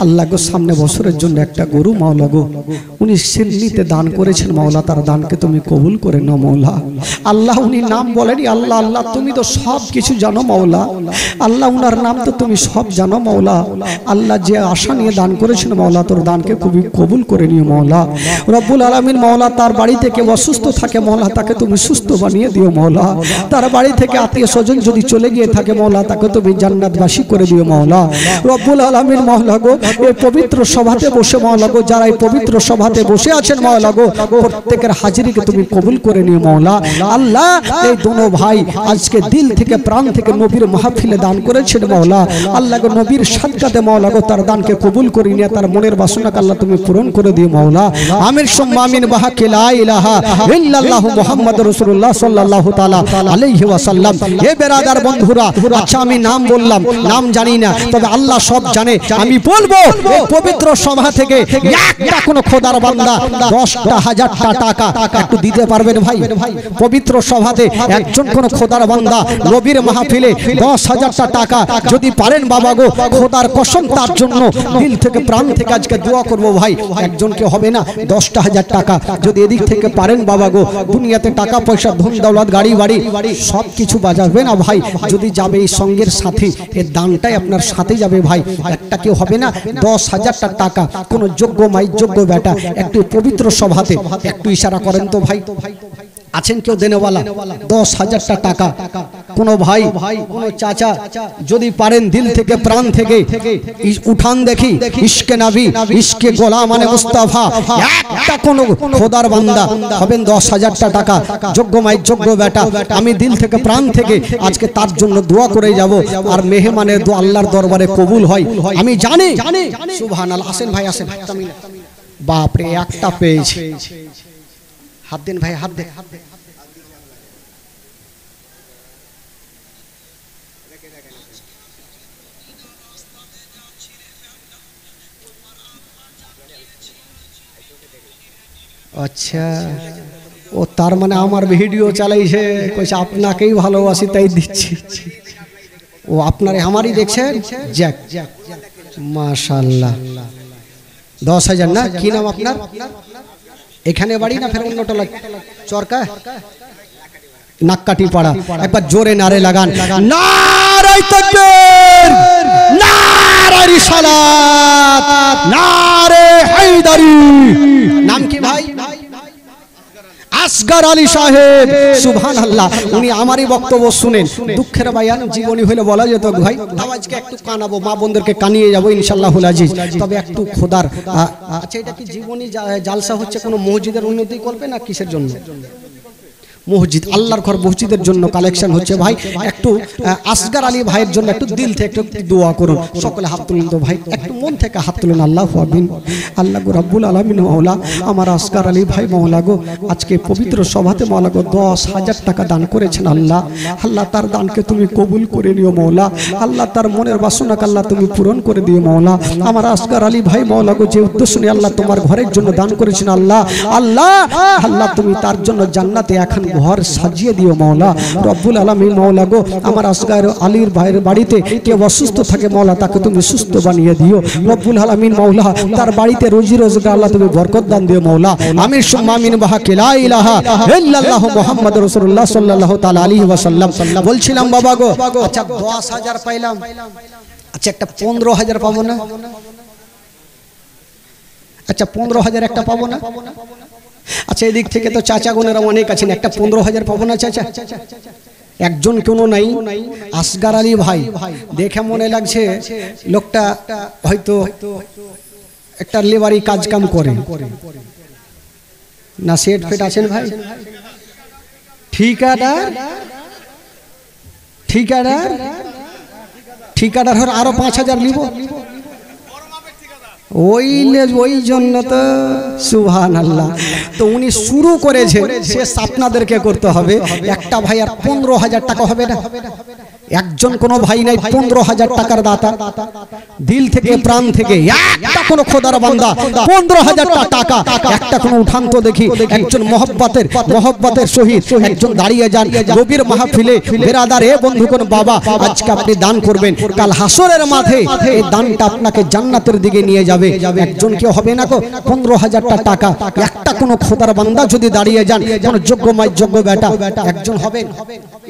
আল্লাহ গো সামনে বছরের জন্য একটা গরু মাওলা গো উনি সিন্নিতে দান করেছেন মাওলা, তার দানকে তুমি কবুল করে নাও মাওলা। আল্লাহ উনি নাম বলেনি, আল্লাহ আল্লাহ তুমি তো সব কিছু জানো মাওলা, আল্লাহ উনার নাম তো তুমি সব জানো মাওলা। আল্লাহ যে আশা নিয়ে দান করেছেন মাওলা, তোর দানকে খুবই কবুল করে নিও মাওলা। রব্বুল আলামিন মাওলা, তার বাড়ি থেকে অসুস্থ থাকে মাওলা, তাকে তুমি সুস্থ বানিয়ে দিও মাওলা। তার বাড়ি থেকে আত্মীয় স্বজন যদি চলে গিয়ে থাকে মাওলা, তাকে তুমি জান্নাতবাসী করে দিও মাওলা। রব্বুল আলামিন মাওলা গো, এই পবিত্র সভাতে বসে মাওলা গো, যারা এই পবিত্র সভাতে বসে আছেন মাওলা গো, প্রত্যেকের হাজিরিকে তুমি কবুল করে নিও মাওলা। আল্লাহ এই দোনো ভাই আজকে দিল থেকে প্রাণ থেকে নবীর মাহফিলে দান করেছেন মাওলা। আল্লাহ গো নবীর সাদকাতে মাওলা গো, তার দানকে কবুল করে নিয়ে তার মনের বাসনাকে আল্লাহ তুমি পূরণ করে দিও মাওলা। আমির সুম্মা আমিন বাহাকে লা ইলাহা ইল্লাল্লাহু মুহাম্মাদুর রাসূলুল্লাহ সাল্লাল্লাহু তাআলা আলাইহি ওয়াসাল্লাম। হে বেরাদার বন্ধুরা, আচ্ছা আমি নাম বললাম, নাম জানি না, তবে আল্লাহ সব জানে। আমি বলবো এই পবিত্র সভা থেকে একটা কোন খোদার বান্দা 10,000 টাকা একটু দিতে পারবেন ভাই? পবিত্র সভাতে একজন কোন খোদার বান্দা নবীর মাহফিলে 10,000 টাকা যদি পারেন বাবা গো, খোদার কসম তার জন্য দিল থেকে প্রাণ থেকে আজকে দোয়া করব ভাই। একজনকে হবে না, 10,000 টাকা যদি এদিক থেকে পারেন বাবা গো, দুনিয়াতে টাকা পয়সা ধন দৌলত গাড়ি বাড়ি সব কিছু বাজাবে না ভাই, যদি যাবে এই সঙ্গের সাথী, এর দানটাই আপনার সাথে যাবে ভাই। একটা কেউ হবে না, 10,000 টাকা কোন যোগ্য মাই যোগ্য বেটা একটু পবিত্র সভাতে একটু ইশারা করেন তো ভাই। আছেন কেউ দেনেওয়ালা? 10,000 টাকা কোন ভাই কোন চাচা যদি পারেন দিল থেকে প্রাণ থেকে উঠান দেখি। ইশকে নবী ইশকে গোলাম মানে মুস্তাফা, একটা কোন খোদার বান্দা হবেন 10,000 টাকা যোগ্য মাই যোগ্য বেটা, আমি দিল থেকে প্রাণ থেকে আজকে তার জন্য দোয়া করে যাব। আর মেহমানের দোয়া আল্লাহর দরবারে কবুল হয় আমি জানি। সুবহানাল্লাহ। আসেন ভাই আসেন। বাপরে একটা পেয়েছি, হাত দেন ভাই, হাত দেন। আচ্ছা, ও তার মানে আমার ভিডিও চালাইছে, কইছে আপনাকেই ভালোবাসি তাই দিচ্ছি। ও আপনারে আমারই দেখছেন? যাক মাশাআল্লাহ। 10,000 না? কি নাম আপনার? এখানে বাড়ি না ফের অন্য টলা? চরকা নাক্কাটি পাড়া। একবার জোরে নারে লাগান, নারে তাকবীর, নারে রিসালাত, নারে হায়দারি। নাম কি ভাই? আসগর আলী সাহেব। সুবহানাল্লাহ। উনি আমারই বক্তব্য শুনেন। দুঃখের বায়ান জীবনী হলে বলা যেত ভাই, আজকে একটু কানাবো, মা বোনদেরকে কানিয়ে যাবো ইনশাআল্লাহুল আজিজ, তবে একটু খোদার। আচ্ছা, এটা কি জীবনী জালসা হচ্ছে কোনো মসজিদের উন্নতি করবে না কিসের জন্য? মসজিদ, আল্লাহর ঘর মসজিদের জন্য কালেকশন হচ্ছে ভাই। একটু আসগর আলী ভাইয়ের জন্য একটু দিল থেকে একটু দোয়া করুন। সকলে হাত তুলুন তো ভাই, একটু মন থেকে হাত তুলুন। আল্লাহু আমিন। আল্লাহ গো রব্বুল আলামিন মাওলা, আমার আসগর আলী ভাই মাওলা গো আজকে পবিত্র সভাতে মাওলা গো 10,000 টাকা দান করেছেন। আল্লাহ আল্লাহ তার দানকে তুমি কবুল করে নিও মাওলা। আল্লাহ তার মনের বাসনাকে আল্লাহ তুমি পূরণ করে দিও মাওলা। আমার আসগর আলী ভাই মাওলা গো যে উদ্দেশ্য নিয়ে আল্লাহ তোমার ঘরের জন্য দান করেছেন আল্লাহ আল্লাহ আল্লাহ তুমি তার জন্য জান্নাতে এখন ঘর সাজিয়ে দিও মাওলা। রব্বুল আলামিন মাওলা গো, আমার আসগর আলীর ভাইয়ের বাড়িতে কেউ অসুস্থ থাকে মাওলা, তাকে তুমি সুস্থ বানিয়ে দিও রব্বুল আলামিন মাওলা। তার বাড়িতে রুজি রোজগার আল্লাহ তুমি বরকত দান দিও মাওলা। আমিন সুম্মা আমিন বাহাকে লা ইলাহা ইল্লাল্লাহু মুহাম্মাদুর রাসূলুল্লাহ সাল্লাল্লাহু তাআলা আলাইহি ওয়াসাল্লাম। বলছিলাম বাবা গো, আচ্ছা 10,000 পাইলাম, আচ্ছা একটা 15,000 পাবো না? আচ্ছা 15,000 একটা পাবো না? আচ্ছা এদিক থেকে তো চাচা গোনেরা অনেক আছেন, একটা 15,000 পাবো না চাচা? একজন কোনো নাই। আসগর আলী ভাই দেখে মনে লাগছে লোকটা হয়তো একটা লেবারি কাজ কাম করে না, সেট ফেট আছেন ভাই? ঠিকাদার ঠিকাদার ঠিকাদার হর আরো 5,000 নিব ওই জন্য তো। সুবহানাল্লাহ। তো উনি শুরু করেছে, শেষ আপনাদেরকে করতে হবে। একটা ভাই আর 15,000 টাকা হবে না? একজন কোনো ভাই নাই 15,000 টাকার দাতা, দিল থেকে প্রাণ থেকে একটা কোনো খোদার বান্দা 15,000 টাকা একটা কোনো উঠান তো দেখি। একজন মহব্বতের সহিত একজন দাঁড়িয়ে যান নবীর মাহফিলে। বেরাদার এ বন্ধুগণ, বাবা আজকে আপনি দান করবেন, কাল হাসরের মাঠে এই দানটা আপনাকে জান্নাতের দিকে নিয়ে যাবে। একজন কেউ হবে না গো 15,000 টাকা একটা কোনো খোদার বান্দা যদি দাঁড়িয়ে যান, কোন যোগ্য মাই যোগ্য বেটা একজন হবেন,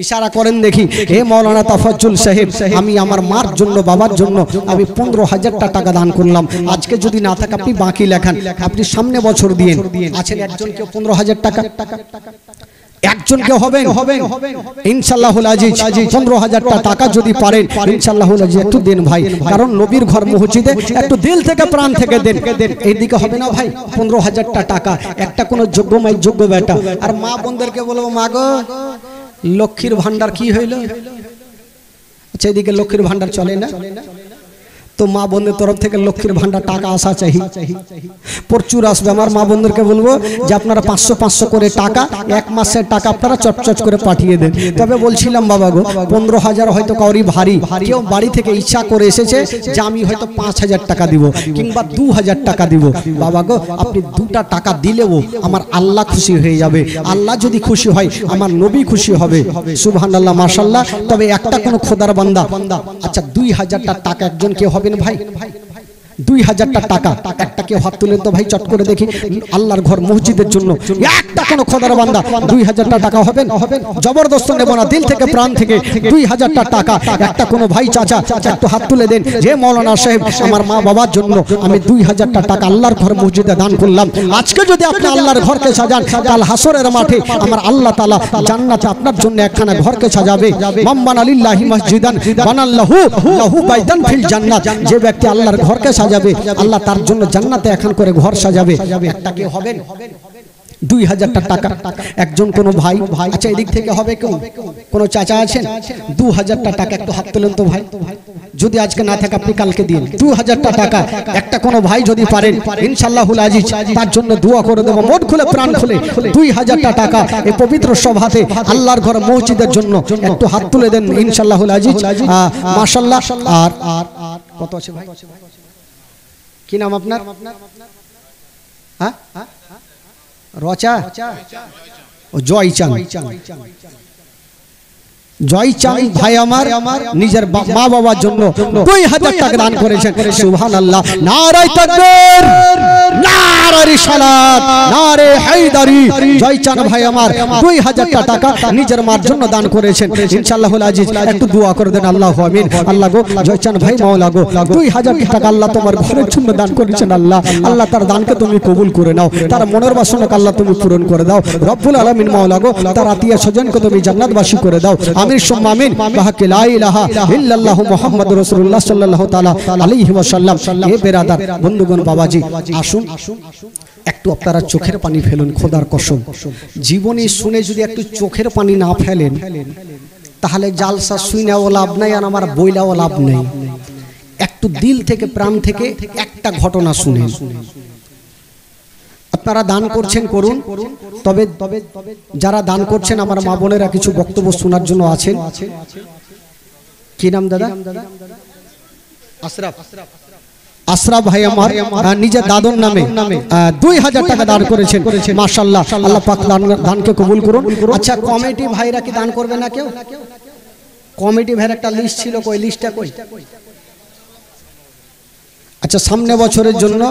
ইশারা করেন দেখি। হে মাওলানা তাফাজ্জুল সাহেব, আমি আমার মার জন্য বাবার জন্য আমি 15,000 টাকা দান করলাম। আজকে যদি না থাকে আপনি বাকি লেখান, আপনি সামনে বছর দিয়েন। আছেন একজন কেউ 15,000 টাকা? একজন কেউ হবেন ইনশাআল্লাহুল আজিজ 15,000 টাকা যদি পারেন ইনশাআল্লাহুল আজিজ একটু দেন ভাই, কারণ নবীর ঘর মসজিদে একটু দিল থেকে প্রাণ থেকে দেন। এইদিকে হবে না ভাই 15,000 টাকা একটা কোন যোগ্য মাই যোগ্য বেটা। আর মা বোনদেরকে বলবো, মা গো লক্ষ্মীর ভান্ডার কি হইল? আচ্ছা এদিকে লক্ষ্মীর ভান্ডার চলে না তো মা বোনদের তরফ থেকে লক্ষ্মীর ভান্ডার টাকা আসা চাই, প্রচুর আসবে। আমার মা বোনদেরকে বলবো যে আপনারা 500 করে টাকা এক মাসের টাকা আপনারা চটচট করে পাঠিয়ে দেন। তবে বলছিলাম বাবা গো 15,000 হয়তো কাউরি ভারী, কেউ বাড়ি থেকে ইচ্ছা করে এসেছে যে আমি হয়তো 5,000 টাকা দিব কিংবা 2,000 টাকা দিব। বাবা গো আপনি 2টা টাকা দিলেও আমার আল্লাহ খুশি হয়ে যাবে। আল্লাহ যদি খুশি হয় আমার নবী খুশি হবে। সুবহানাল্লাহ মাশাআল্লাহ। তবে একটা কোন খোদার বান্দা, আচ্ছা 2,000 টাকা একজন কেউ হবে ভাই? 2,000 টাকা একটা কেউ হাত তুলেন তো ভাই, চট করে দেখি। আল্লাহর ঘর মসজিদের জন্য একটা কোন খোদার বান্দা 2,000 টাকা হবেন? জবরদস্ত নেব না, দিল থেকে প্রাণ থেকে 2,000 টাকা একটা কোন ভাই চাচা একটু হাত তুলে দেন যে মাওলানা সাহেব আমার মা বাবার জন্য আমি 2,000 টাকা আল্লাহর ঘর মসজিদে দান করলাম। আজকে যদি আপনি আল্লাহর ঘরকে সাজান, কাল হাসরের মাঠে আমার আল্লাহ তাআলা জান্নাতে আপনার জন্য একখানা ঘরকে সাজাবে। মাম্মান আলিল্লাহি মসজিদান বানাল্লাহু লাহু বাইতান ফিল জান্নাত। যে ব্যক্তি আল্লাহর ঘরকে সাজাবে আল্লাহ তার জন্য জান্নাতে এখন করে ঘর সাজাবে। একটা কেউ হবেন 2,000 টাকা একজন কোন ভাই? আচ্ছা এদিক থেকে হবে কেউ? কোন চাচা আছেন? 2,000 টাকা একটু হাত তোলেন তো ভাই। যদি আজকে না থাকে আপনি কালকে দিন 2,000 টাকা একটা কোন ভাই যদি পারেন ইনশাআল্লাহুল আজিজ তার জন্য দোয়া করে দেব মন খুলে প্রাণ খুলে। 2,000 টাকা এই পবিত্র সভাতে আল্লাহর ঘর মসজিদের জন্য একটু হাত তুলে দেন ইনশাআল্লাহুল আজিজ। মাশাআল্লাহ। আর কত আছে ভাই? কি নাম আপনার? হ্যাঁ রচা ও জয়চাঁদ। জয়চাঁদ ভাই আমার নিজের মা বাবার জন্য 2,000 টাকা দান করেছেন। সুবহানাল্লাহ। নারে তাকবীর, নারে রিসালাত, নারে হায়দারি। জয়চাঁদ ভাই আমার 2,000 টাকা নিজের মার জন্য দান করেছেন। ইনশাআল্লাহুল আজিজ একটু দোয়া করে দেন। আল্লাহু আমিন। আল্লাহ গো জয়চাঁদ ভাই মাওলা গো 2,000 টাকা আল্লাহ তোমার ঘরের জন্য দান করেছেন। আল্লাহ তার দানকে তুমি কবুল করে নাও, তার মনের বাসনাকে আল্লাহ তুমি পূরণ করে দাও। রব্বুল আলামিন মাওলা গো তার আত্মীয় স্বজনকে তুমি জান্নাতবাসী করে দাও। আমিন সুম্মা আমিন। বাহাকে লা ইলাহা ইল্লাল্লাহু মুহাম্মাদুর রাসূলুল্লাহ সাল্লাল্লাহু তাআলা আলাইহি ওয়াসাল্লাম। এ বেরাদার বন্ধুগণ বাবাজি, আসুন একটু আপনারা চোখের পানি ফেলুন। খোদার কসম জীবনে শুনে যদি একটু চোখের পানি না ফেলেন তাহলে জালসা শুনেও লাভ নাই আর আমার বইলাও লাভ নেই। একটু দিল থেকে প্রাণ থেকে একটা ঘটনা শুনেন। আপনারা দান করছেন করুন, তবে যারা দান করছেন আমার মা বোনেরা কিছু বক্তব্য শোনার জন্য আছেন। কি নাম দাদা? আশরাফ। আশরাফ ভাই আমার নিজের দাদুর নামে 2,000 টাকা দান করেছেন। মাশাআল্লাহ, আল্লাহ পাক দানকে কবুল করুন। আচ্ছা কমিটি ভাইরা কি দান করবে না কেউ? কমিটি ভাইয়ের একটা লিস্ট ছিল, কই লিস্টটা কই? আচ্ছা সামনে বছরের জন্য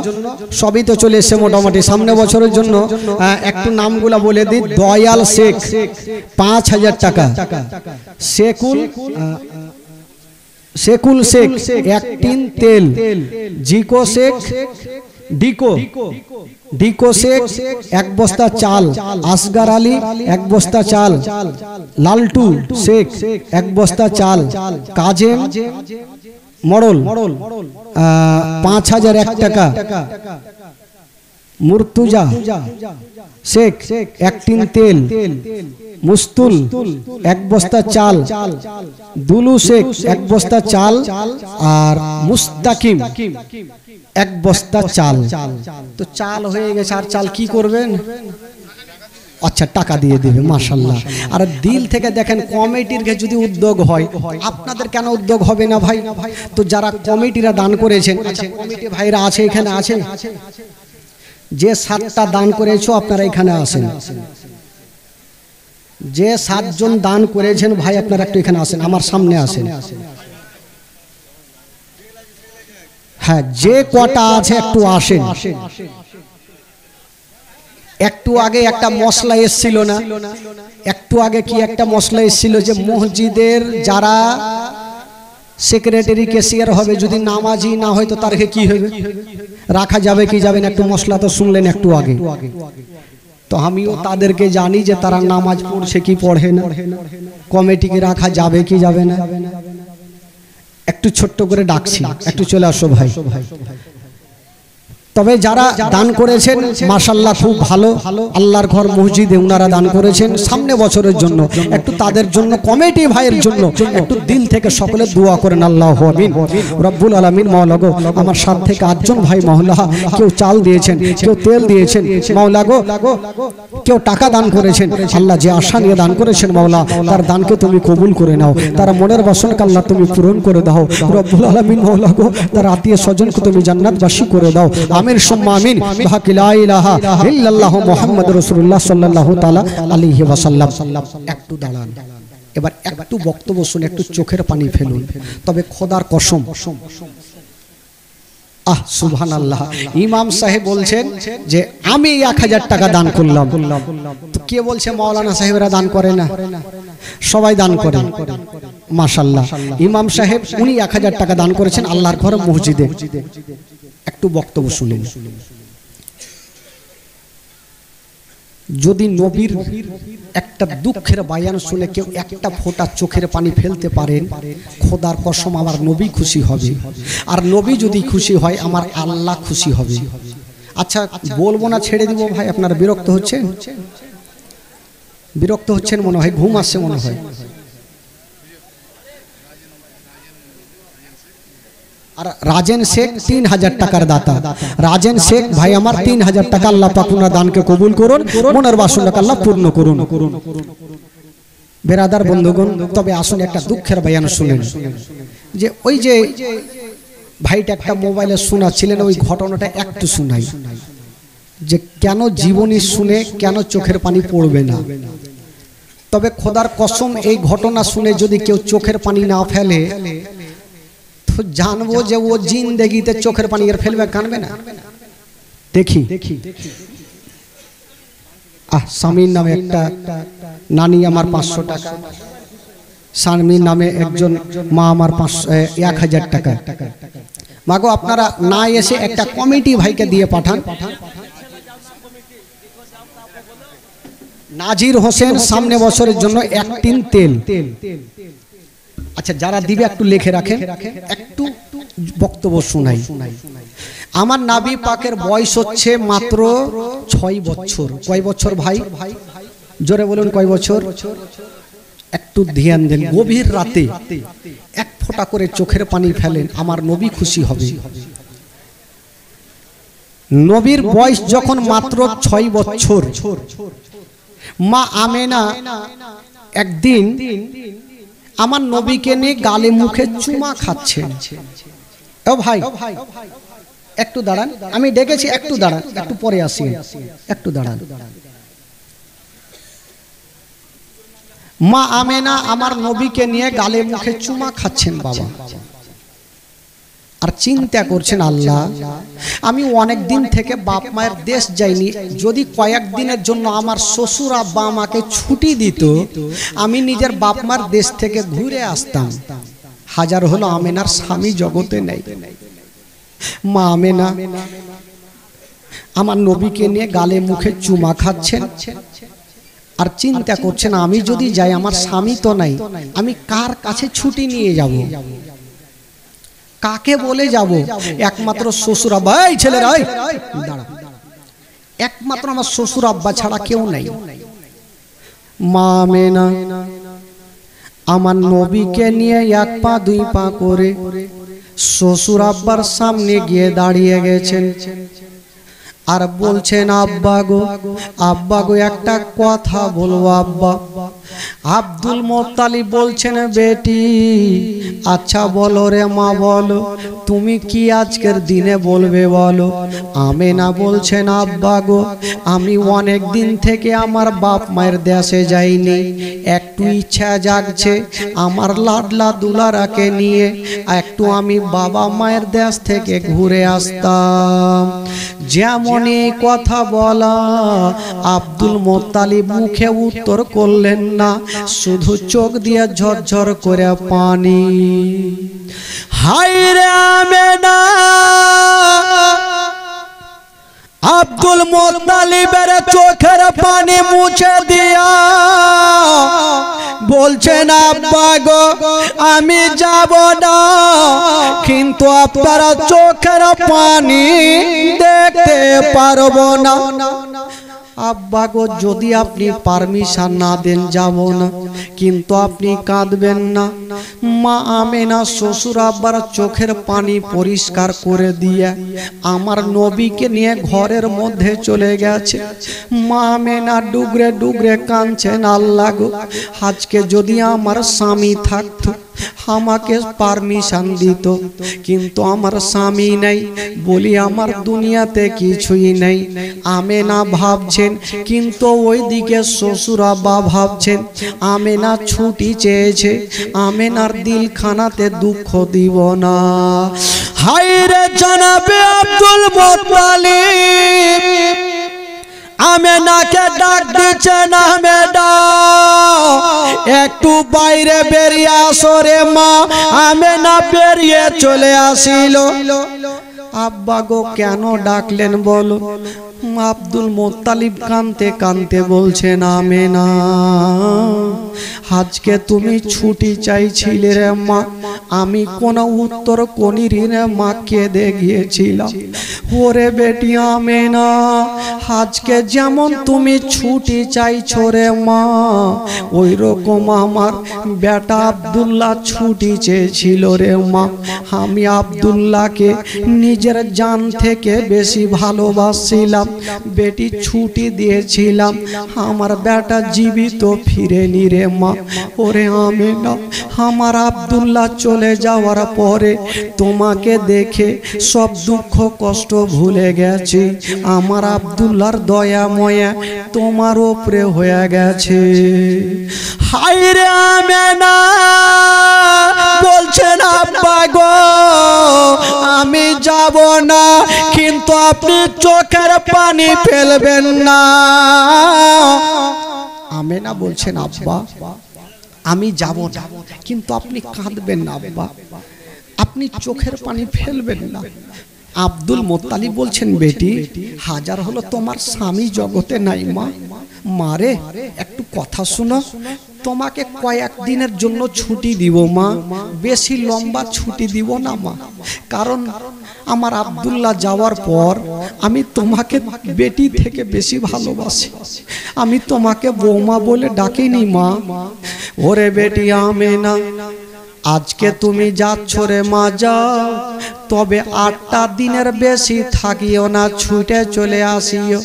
সবই তো চলে এসেছে মোটামুটি। সামনে বছরের জন্য একটু নামগুলা বলে দিই। দয়াল শেখ 5,000 টাকা, শেকুল শেখ 1 টিন তেল, জিকো শেখ ডিকো শেখ 1 বস্তা চাল, আসগার আলী 1 বস্তা চাল, লালটু শেখ 1 বস্তা চাল, কাজেম মরল 5,001 টাকা, মুর্তুজা শেখ 1 টিন তেল, মুস্তুল 1 বস্তা চাল, দুলু শেখ 1 বস্তা চাল, আর মুস্তাকিম 1 বস্তা চাল। তো চাল হয়ে গেছে, আর চাল কি করবেন? আচ্ছা টাকা দিয়ে দেবে মাশাআল্লাহ। আর দিল থেকে দেখেন কমিটির যদি উদ্যোগ হয়, আপনাদের কেন উদ্যোগ হবে না ভাই? তো যারা কমিটিরা দান করেছেন, আচ্ছা কমিটি ভাইরা আছে এখানে আছে, যে 7টা দান করেছো আপনারা এখানে আসেন, যে 7 জন দান করেছেন ভাই আপনারা একটু এখানে আসেন, আমার সামনে আসেন। হ্যাঁ যে কটা আছে একটু আসেন। একটু আগে একটা মশলা এসেছিল না, একটু আগে কি একটা মশলা এসেছিল যে মসজিদের যারা সেক্রেটারি ক্যাশিয়ার হবে যদি নামাজি না হয় তো তারকে কি হবে, রাখা যাবে কি যাবে না? একটু মশলা তো শুনলেন একটু আগে। তো আমিও তাদেরকে জানি যে তারা নামাজ পড়ছে কি পড়ে না, কমিটিকে রাখা যাবে কি যাবে না। একটু ছোট্ট করে ডাকছি, একটু চলে আসো ভাই। তবে যারা দান করেছেন মাশাআল্লাহ খুব ভালো, আল্লাহর ঘর মসজিদে ওনারা দান করেছেন সামনে বছরের জন্য, একটু তাদের জন্য কমিটি ভাইয়ের জন্য একটু দিল থেকে সকলে দোয়া করেন। আল্লাহু আমিন। রব্বুল আলামিন মাওলা গো, আমার 7 থেকে 8 জন ভাই মহল্লা, কেউ চাল দিয়েছেন, কেউ তেল দিয়েছেন মাওলা গো, কেউ টাকা দান করেছেন, আল্লাহ যে আশা নিয়ে দান করেছেন মাওলা তার দানকে তুমি কবুল করে নাও, তার মনের বাসনাকে আল্লাহ তুমি পূরণ করে দাও রব্বুল আলামিন মাওলা গো, তার আত্মীয় স্বজনকে তুমি জান্নাতবাসী করে দাও। আমিন সুম্মা আমিন। বিহাক্কি লা ইলাহা ইল্লাল্লাহু মুহাম্মাদুর রাসূলুল্লাহ সাল্লাল্লাহু তাআলা আলাইহি ওয়াসাল্লাম। একটু দাঁড়ান, এবার একটু বক্তব্য শুনে একটু চোখের পানি ফেলুন, তবে খোদার কসম, আহ সুবহানাল্লাহ, ইমাম সাহেব বলছেন যে আমি 1000 টাকা দান করলাম। তো কে বলছে মাওলানা সাহেবরা দান করে না? সবাই দান করে মাশাআল্লাহ। ইমাম সাহেব উনি 1000 টাকা দান করেছেন আল্লাহর ঘর মসজিদে। একটু বক্তব্য শুনেন। যদি নবীর একটা দুঃখের বায়ান শুনে কেউ একটা ফোঁটা চোখের পানি ফেলতে পারেন, খোদার কসম আমার নবী খুশি হবে, আর নবী যদি খুশি হয় আমার আল্লাহ খুশি হবে। আচ্ছা বলবো না, ছেড়ে দিব ভাই? আপনারা বিরক্ত হচ্ছেন? বিরক্ত হচ্ছেন মনে হয়, ঘুম আসছে মনে হয়। আর রাজেন শেখ 3000 টাকার দাতা, রাজেন শেখ ভাই আমার 3000 টাকা আল্লাহ পাক ওনার দানকে কবুল করুন, মনের বাসনাকে আল্লাহ পূর্ণ করুন। বেরাদার বন্ধুগণ, তবে আসুন একটা দুঃখের বয়ান শুনেন। যে ওই যে ভাইটা একটা মোবাইলে শোনাচ্ছিলেন, ওই ঘটনাটা একটু শোনাই, যে কেন জীবনী শুনে কেন চোখের পানি পড়বে না। তবে খোদার কসম এই ঘটনা শুনে যদি কেউ চোখের পানি না ফেলে তো জানবো যে ও জিন্দেগিতে চোখের পানি আর ফেলবে, কানবে না। দেখি স্বামীর নামে একটা নানি আমার 500 টাকা, স্বামীর নামে একজন মা আমার 1000 টাকা। মাগো আপনারা না এসে একটা কমিটি ভাইকে দিয়ে পাঠান। নাজির হোসেন সামনে বছরের জন্য 1 টিন তেল। আচ্ছা যারা দিবে একটু লিখে রাখেন, একটু বক্তব্য শোনাই। আমার নবী পাকের বয়স হচ্ছে মাত্র 6 বছর। কয় বছর ভাই? জোরে বলুন কয় বছর? একটু ধ্যান দেন। গভীর রাতে 1 ফোঁটা করে চোখের পানি ফেলেন, আমার নবী খুশি হবে। নবীর বয়স যখন মাত্র 6 বছর, মা আমেনা একদিন আমার নবীকে নিয়ে গালে মুখে চুমা খাচ্ছেন। ও ভাই একটু দাঁড়ান, আমি ডেকেছি, একটু দাঁড়ান, একটু পরে আসি, একটু দাঁড়ান। মা আমেনা আমার নবীকে নিয়ে গালে মুখে চুমা খাচ্ছেন বাবা, আর চিন্তা করছেন আল্লাহ আমি অনেক দিন থেকে বাপ মায়ের দেশ যাইনি, যদি কয়েকদিনের জন্য আমার শ্বশুর আব্বা আমাকে ছুটি দিত আমি নিজের বাপ মার দেশ থেকে ঘুরে আসতাম। হাজার হলো আমেনার স্বামী জগতে নেই। মা আমেনা আমার নবীকে নিয়ে গালে মুখে চুমা খাচ্ছেন আর চিন্তা করছেন আমি যদি যাই আমার স্বামী তো নাই, আমি কার কাছে ছুটি নিয়ে যাব, কাকে বলে যাব? একমাত্র শ্বশুর আব্বা, এই ছেলেরা দাঁড়া, একমাত্র আমার শ্বশুর আব্বা ছাড়া কেউ নাই। মা আমেনা আমার নবীকে নিয়ে 1 পা 2 পা করে শ্বশুর আব্বার সামনে গিয়ে দাঁড়িয়ে গেছেন। আর বলছেন আব্বা গো একটা কথা বলবো আব্বা। আব্দুল মোত্তালিব বলছেন বেটি আচ্ছা বলো রে মা বলো, তুমি কি আজকের দিনে বলবে বলো। আমেনা বলছেন আব্বা গো আমি অনেক দিন থেকে আমার বাপ মায়ের দেশে যাইনি, একটু ইচ্ছা জাগছে আমার লাডলা দুলারাকে নিয়ে একটু আমি বাবা মায়ের দেশ থেকে ঘুরে আসতাম। যেমন এই কথা বলা আব্দুল মোত্তালিব মুখে উত্তর করলেন না, শুধু চোখ দিয়ে ঝরঝর করে পানি। হায়রে আমেনা, আব্দুল মোত্তালিবের চোখের পানি মুছে দিয়া বলছেন আব্বা গো আমি যাব না, কিন্তু আপনারা চোখের পানি দেখতে পারবো না। আব্বা গো যদি আপনি পারমিশন না দেন যাব না, কিন্তু আপনি কাঁদবেন না। মা আমেনা শ্বশুর আব্বার চোখের পানি পরিষ্কার করে দিয়ে আমার নবীকে নিয়ে ঘরের মধ্যে চলে গেছে। মা আমেনা ডুগরে ডুগরে কাঁদছেন, আল্লাহ গো আজকে যদি আমার স্বামী থাকতো আমাকে পারমিশন দিত, কিন্তু আমার স্বামী নাই বলি আমার দুনিয়াতে কিছুই নেই। আমেনা ভাবছেন, কিন্তু ওইদিকে শ্বশুর আব্বা ভাবছেন আমেনা ছুটি চেয়েছে, আমেনার দিলখানাতে দুঃখ দিব না। হায়রে জনাবে আব্দুল মোত্তালিব আমেনাকে ডাক দিচ্ছেন, আমেনা একটু বাইরে বেরিয়ে আসো রে মা। আমেনা বেরিয়ে চলে আসিল। আব্বা গো কেন ডাকলেন বলো। আব্দুল মোত্তালিব কাঁদতে কাঁদতে বলছেন আমেনা আজকে তুমি ছুটি চাইছিলে রে মা, আমি কোন উত্তর কোনির রে মা কেঁদে গিয়েছিলাম। ওরে বেটি আমেনা আজকে যেমন তুমি ছুটি চাইছো রে মা, ওই রকম আমার বেটা আব্দুল্লাহ ছুটি চেয়েছিল রে মা। আমি আব্দুল্লাহকে নিজের জান থেকে বেশি ভালোবাসছিলাম, বেটি ছুটি দিয়েছিলাম, আমার বেটা জীবিত ফিরেনি রে মা। ওরে আমেনা আমার আব্দুল্লাহ চলে যাওয়ার পরে তোমাকে দেখে সব দুঃখ কষ্ট ভুলে গেছি, আমার আব্দুল্লাহর দয়া ময়া তোমার উপরে হয়ে গেছে। হায়রে আমেনা বলছেন আব্বা গো আমি যাব না, কিন্তু আপনি চোখের পানি ফেলবেন না। আমেনা বলছেন আব্বা আমি যাব না, কিন্তু আপনি কাঁদবেন না আব্বা, আপনি চোখের পানি ফেলবেন না। আব্দুল মোত্তালিব বলছেন বেটি হাজার হলো তোমার স্বামী জগতে নাই মা। মারে একটু কথা শোনো, তোমাকে কয়েকদিনের জন্য ছুটি দিব মা, বেশি লম্বা ছুটি দিব না মা, কারণ আমার আব্দুল্লাহ যাওয়ার পর আমি তোমাকে বেটি থেকে বেশি ভালোবাসি, আমি তোমাকে বৌমা বলে ডাকিনি মা। ওরে বেটি আমেনা আজকে তুমি যাচ্ছ রে মা যাও, তবে 8টা দিনের বেশি থাকিও না, ছুটে চলে আসিও।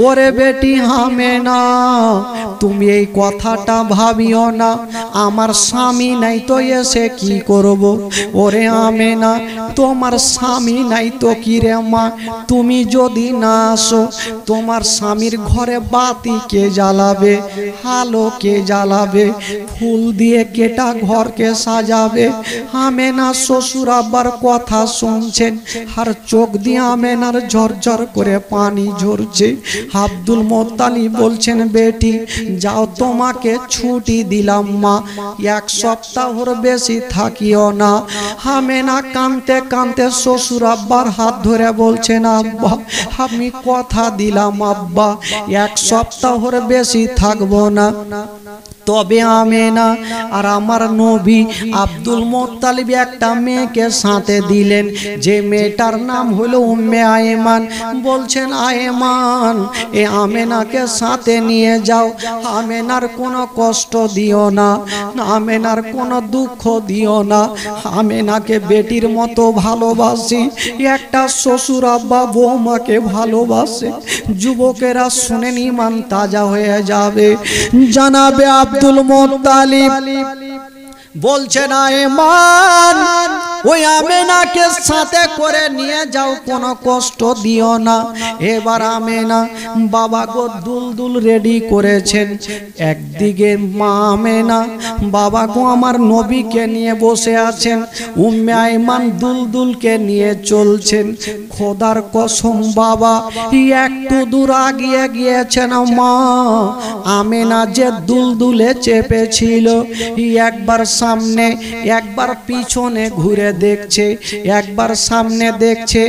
ওরে বেটি আমেনা তুমি এই কথাটা ভাবিও না, আমার স্বামী নাই তো এসে কি করব। ওরে আমেনা তোমার স্বামী নাই তো কি রে মা, তুমি যদি না আসো তোমার স্বামীর ঘরে বাতি কে জ্বালাবে, আলো কে জ্বালাবে, ফুল দিয়ে কেটা ঘরকে সাজাবে। আমেনা শ্বশুর আব্বার কথা শুনছেন আর চোখ দিয়ে আমেনার ঝরঝর করে পানি ঝরছে। আব্দুল মোত্তালিব বলছেন বেটি যাও তোমাকে ছুটি দিলাম মা, 1 সপ্তাহর বেশি থাকিও না। আমেনা কাঁদতে কাঁদতে শ্বশুর আব্বার হাত ধরে বলছেন আব্বা আমি কথা দিলাম আব্বা 1 সপ্তাহর বেশি থাকবো না। তবে আমেনা আর আমার নবী আব্দুল মুত্তালিব একটা মেয়েকে সাথে দিলেন, যে মেয়েটার নাম হলো উম্মে আয়মান। বলছেন আয়মান, এ আমেনাকে সাথে নিয়ে যাও, আমেনার কোনো কষ্ট দিও না, আমেনার কোনো দুঃখ দিও না, আমেনাকে বেটির মতো ভালোবাসি। একটা শ্বশুর আব্বা বৌমাকে ভালোবাসে, যুবকেরা শুনেন ঈমান তাজা হয়ে যাবে। জানাবে আব্দুল মুত্তালিব বলছেন আয়মান, ওই আমেনাকে সাথে করে নিয়ে যাও, কোনো কষ্ট দিও না। এবার আমেনা বাবা গো দুলদুল রেডি করেছেন। একদিকে মা আমেনা বাবা গো আমার নবীকে নিয়ে বসে আছেন, উম্মে আয়মান দুলদুলকে নিয়ে চলছেন। খোদার কসম বাবা একটু দূর আগিয়ে গিয়েছেন মা আমেনা যে দুলদুলে চেপেছিল, একবার সামনে একবার পিছনে ঘুরে দেখছে, একবার সামনে দেখছে,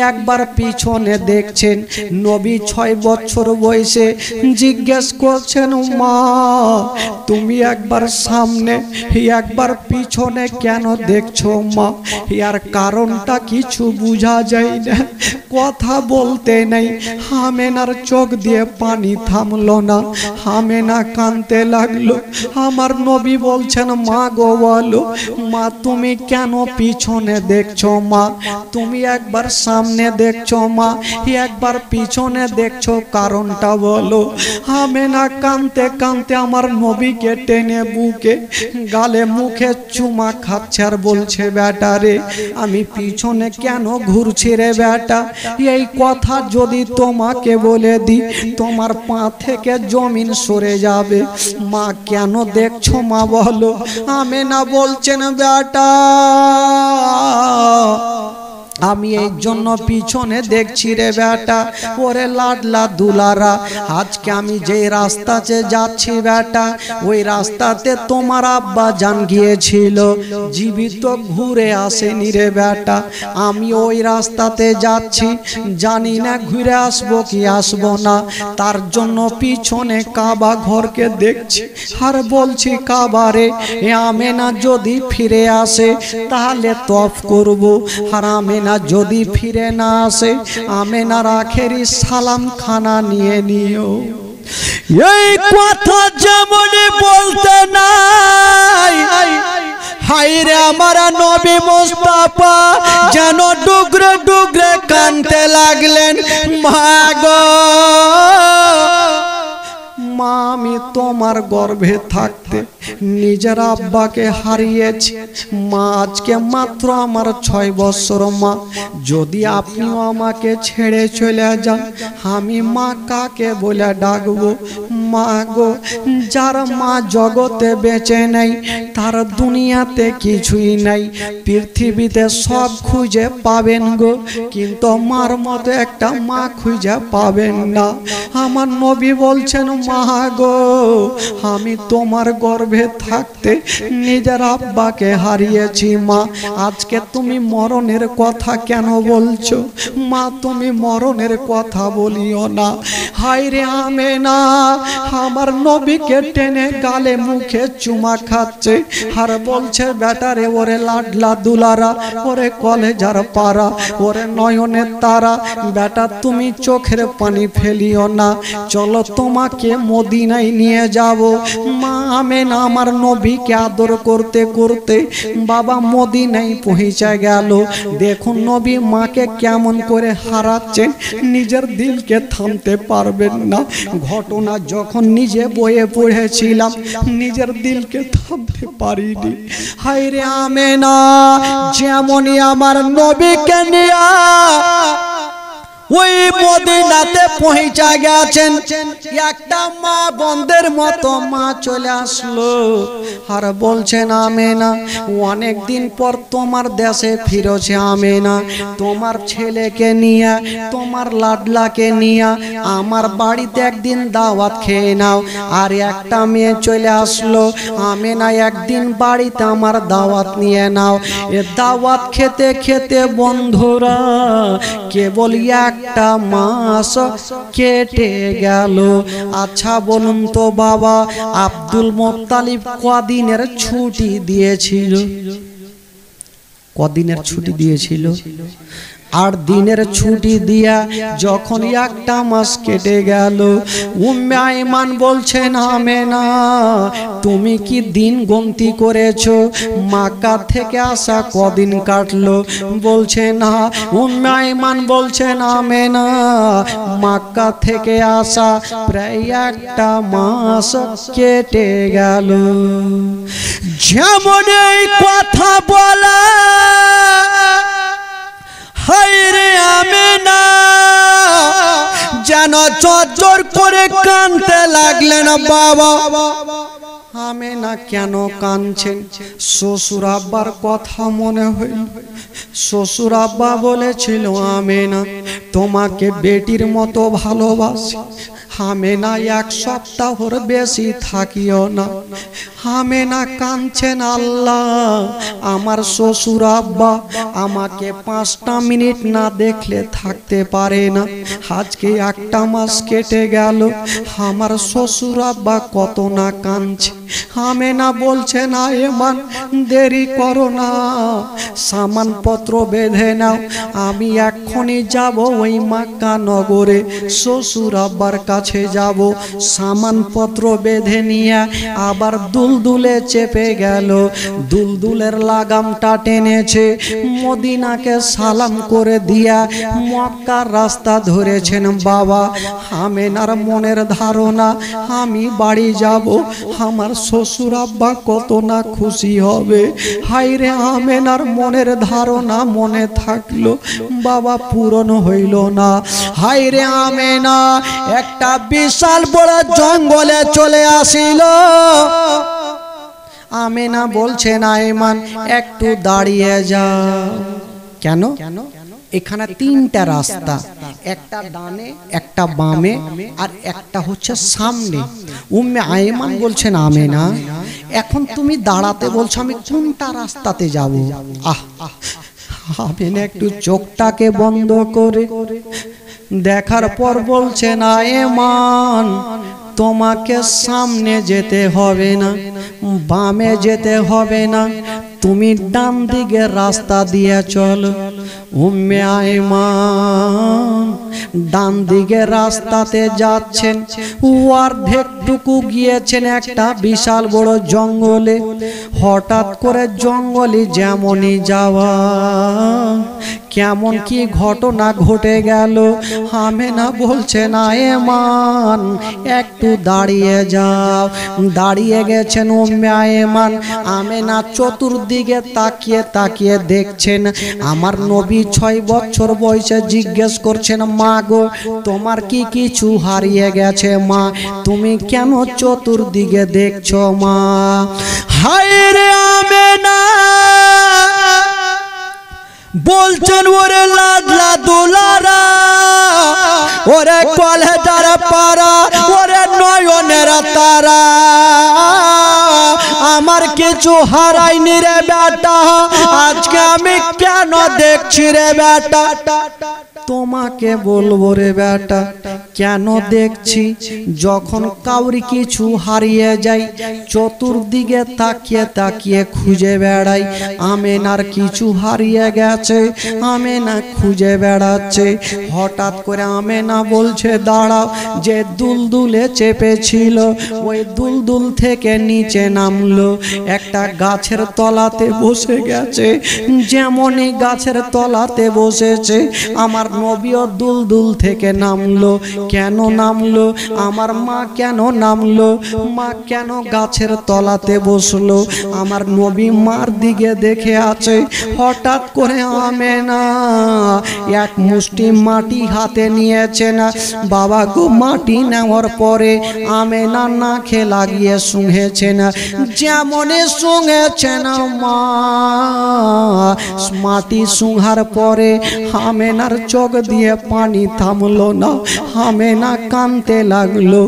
একবার পিছনে দেখছেন। নবী 6 বছর বয়সে জিজ্ঞেস করছেন মা তুমি একবার সামনে একবার পিছনে কেন দেখছো মা? এর কারণটা কিছু বোঝা যায় না, কথা বলতে নেই। আমেনার চোখ দিয়ে পানি থামলো না, আমেনা কাঁদতে লাগলো। আমার নবী বলছেন মা গো বলো মা তুমি কেন পিছনে দেখছো মা? তুমি একবার সামনে দেখছো মা, একবার পিছনে দেখছো, কারণটা বলো। আমেনা কাঁদতে কাঁদতে আমার নবীকে টেনে বুকে গালে মুখে চুমা খাচ্ছে আর বলছে বেটা রে আমি পিছনে কেন ঘুরছি রে বেটা? এই কথা যদি তোমাকে বলে দিই তোমার পা থেকে জমিন সরে যাবে। মা কেন দেখছো মা বলো? আমেনা বলছেন বেটা আমি এই জন্য পিছনে দেখছি রে বেটা, ওরে লাডলা দুলারা আজকে আমি যে রাস্তাতে যাচ্ছি বেটা, ওই রাস্তাতে তোমার আব্বা জান গিয়েছিল, জীবিত ঘুরে আসেনি রে বেটা। আমি ওই রাস্তাতে যাচ্ছি, জানি না ঘুরে আসবো কি আসবো না, তার জন্য পিছনে কাবা ঘরকে দেখছি আর বলছি কাবা রে এ আমেনা যদি ফিরে আসে তাহলে তফ করব, আর আমেনা যদি ফিরে না আসে আমেনার আখেরি সালাম খানা নিয়ে নিও। এই কথা যেমন বলতে নাই হায়রে আমার নবী মুস্তাফা যেন ডুগরে ডুগরে কাঁদতে লাগলেন। মা গো মা আমি তোমার গর্ভে থাকতে নিজের আব্বাকে হারিয়েছি মা, আজকে মাত্র আমার 6 বছর মা, যদি আপনিও আমাকে ছেড়ে চলে যান আমি মা কাকে বলে ডাকবো? মা গো যার মা জগতে বেঁচে নেই তার দুনিয়াতে কিছুই নাই, পৃথিবীতে সব খুঁজে পাবেন গো কিন্তু মার মতো একটা মা খুঁজে পাবেন না। আমার নবী বলছেন মা গো আমি তোমার গর্ভে থাকতে নিজের আব্বাকে হারিয়েছি মা, আজকে তুমি মরণের কথা কেন বলছো? মা তুমি মরণের কথা বলিও না। হায়রে আমেনা আমার নবীকে টেনে গালে মুখে চুমা খাচ্ছে আর বলছে বেটারে ওরে লাডলা দুলারা, ওরে কলেজার পারা, ওরে নয়নের তারা, বেটা তুমি চোখের পানি ফেলিও না, চলো তোমাকে মদিনায় নিয়ে যাব। মা আমেনা আমার নবীকে আদর করতে করতে বাবা মদিনায় পৌঁছে গেল। দেখুন নবী মাকে কেমন করে হারাচ্ছেন, নিজের দিলকে থামতে পারবেন না। ঘটনা যখন নিজে বয়ে পড়েছিলাম নিজের দিলকে থামতে পারিনি। হায়রে আমেনা যেমনই আমার নবীকে নিয়ে ওই মদিনাতে পৌঁছা গেছেন, একটা মা বন্ধের মতো মা চলে আসলো আর বলছেন আমেনা অনেক দিন পর তোমার দেশে ফিরেছে আমেনা, তোমার ছেলেকে নিয়ে তোমার লাডলাকে নিয়ে আমার বাড়িতে একদিন দাওয়াত খেয়ে নাও। আর একটা মেয়ে চলে আসলো আমেনা একদিন বাড়িতে আমার দাওয়াত নিয়ে নাও। এ দাওয়াত খেতে খেতে বন্ধুরা কেবল এক একটা মাস কেটে গেল। আচ্ছা বলুন তো বাবা, আব্দুল মুত্তালিব কদিনের ছুটি দিয়েছিল? কদিনের ছুটি দিয়েছিল? 8 দিনের ছুটি দিয়া যখন একটা মাস কেটে গেল, উম্মে আইমান বলছেন আমেনা তুমি কি দিন গণতি করেছো? মক্কা থেকে আসা কদিন কাটলো? বলছে না। উম্মে আইমান বলছেন আমেনা মক্কা থেকে আসা প্রায় একটা মাস কেটে গেল। যেমন এই কথা বলা হায়রে আমেনা যেন চচ্চর করে কাঁদতে লাগলেন। বাবা আমেনা কেন কাঁদছেন? শ্বশুর আব্বার কথা মনে হইল। শ্বশুর আব্বা বলেছিল আমেনা তোমাকে বেটির মতো ভালোবাসি, আমেনা 1 সপ্তাহর বেশি থাকিও না। আমেনা কাঁদছেন আল্লাহ আমার শ্বশুর আব্বা আমাকে 5টা মিনিট না দেখলে থাকতে পারে না। আজকে একটা মাস কেটে গেল, আমার শ্বশুর আব্বা কত না কাঁদছে। আমেনা বলছে না এমান দেরি করো না, সামানপত্র বেঁধে নাও, আমি এক্ষুনি যাব ওই মক্কা নগরে শ্বশুর আব্বার কাছে যাব। সামানপত্র বেঁধে নিয়ে আবার দুলদুলে চেপে গেল। দুলদুলের লাগামটা টেনেছে, মদিনাকে সালাম করে দিয়া মক্কার রাস্তা ধরেছেন। বাবা আমেনার মনের ধারণা আমি বাড়ি যাব, আমার শ্বশুর আব্বা কত না খুশি হবে। হায়রে আমেনার মনের ধারণা মনে থাকলো, বাবা পূরণ হইল না। হায়রে আমেনা একটা বিশাল বড় জঙ্গলে চলে আসিল। আমেনা বলছেন আইমান একটু দাঁড়িয়ে যাও। কেন? এখানে 3টা রাস্তা, একটা ডানে, একটা বামে, আর একটা হচ্ছে সামনে। উম্মে আইমান বলছেন আমেনা এখন তুমি দাঁড়াতে বলছো, আমি কোনটা রাস্তাতে যাব? আমেনা একটু চোখটাকে বন্ধ করে দেখার পর বলছেন আইমান তোমাকে সামনে যেতে হবে না, বামে যেতে হবে না, তুমি ডান দিকে রাস্তা দিয়ে চলো। উম্মে আইমান ডান দিকে রাস্তাতে যাচ্ছেন, অর্ধেকটুকু গিয়েছেন একটা বিশাল বড় জঙ্গলে। হঠাৎ করে জঙ্গলে যেমনই যাওয়া কেমন কি ঘটনা ঘটে গেল। আমেনা বলছেন আইমান একটু দাঁড়িয়ে যাও। দাঁড়িয়ে গেছেন উম্মে আইমান। আমেনা চতুর্দিকে তাকিয়ে তাকিয়ে দেখছেন আমার নবী 6 বছর বয়সে জিজ্ঞেস করছেন মা গো তোমার কি কিছু হারিয়ে গেছে মা? তুমি কেন চতুর্দিকে দেখছো মা? হায়রে আমেনা বলছেন ওরে লাডলা দুলারা, ওরে কলেজার পারা, ওরে নয়নের তারা, আমার কিছু হারাইনি রে বেটা, আজকে আমি কেন দেখছি রে বেটা? তোমাকে বলবো রে বেটা কেন দেখছি? যখন কাউরি কিছু হারিয়ে যায় চতুর্দিকে তাকিয়ে তাকিয়ে খুঁজে বেড়াই। আমেনার কিছু হারিয়ে গেছে, আমেনা খুঁজে বেড়াচ্ছে। হঠাৎ করে আমেনা বলছে দাঁড়াও, যে দুলদুলে চেপেছিল ওই দুলদুল থেকে নিচে নামলো, একটা গাছের তলাতে বসে গেছে। যেমনই গাছের তলাতে বসেছে আমার নবীও দুলদুল থেকে নামলো। কেন নামলো? আমার মা কেন নামলো? মা কেন গাছের তলাতে বসলো? আমার নবী মার দিকে দেখে আছে। হঠাৎ করে আমেনা এক মুষ্টি মাটি হাতে নিয়েছেন। বাবা গো মাটি নেওয়ার পরে আমেনা নাকে লাগিয়ে শুঙেছেন। যেমনই শুঙেছেন মা, মাটি শুঙার পরে আমেনার চোখ চোখ দিয়ে পানি থামলো না, আমেনা কাঁদতে লাগলো।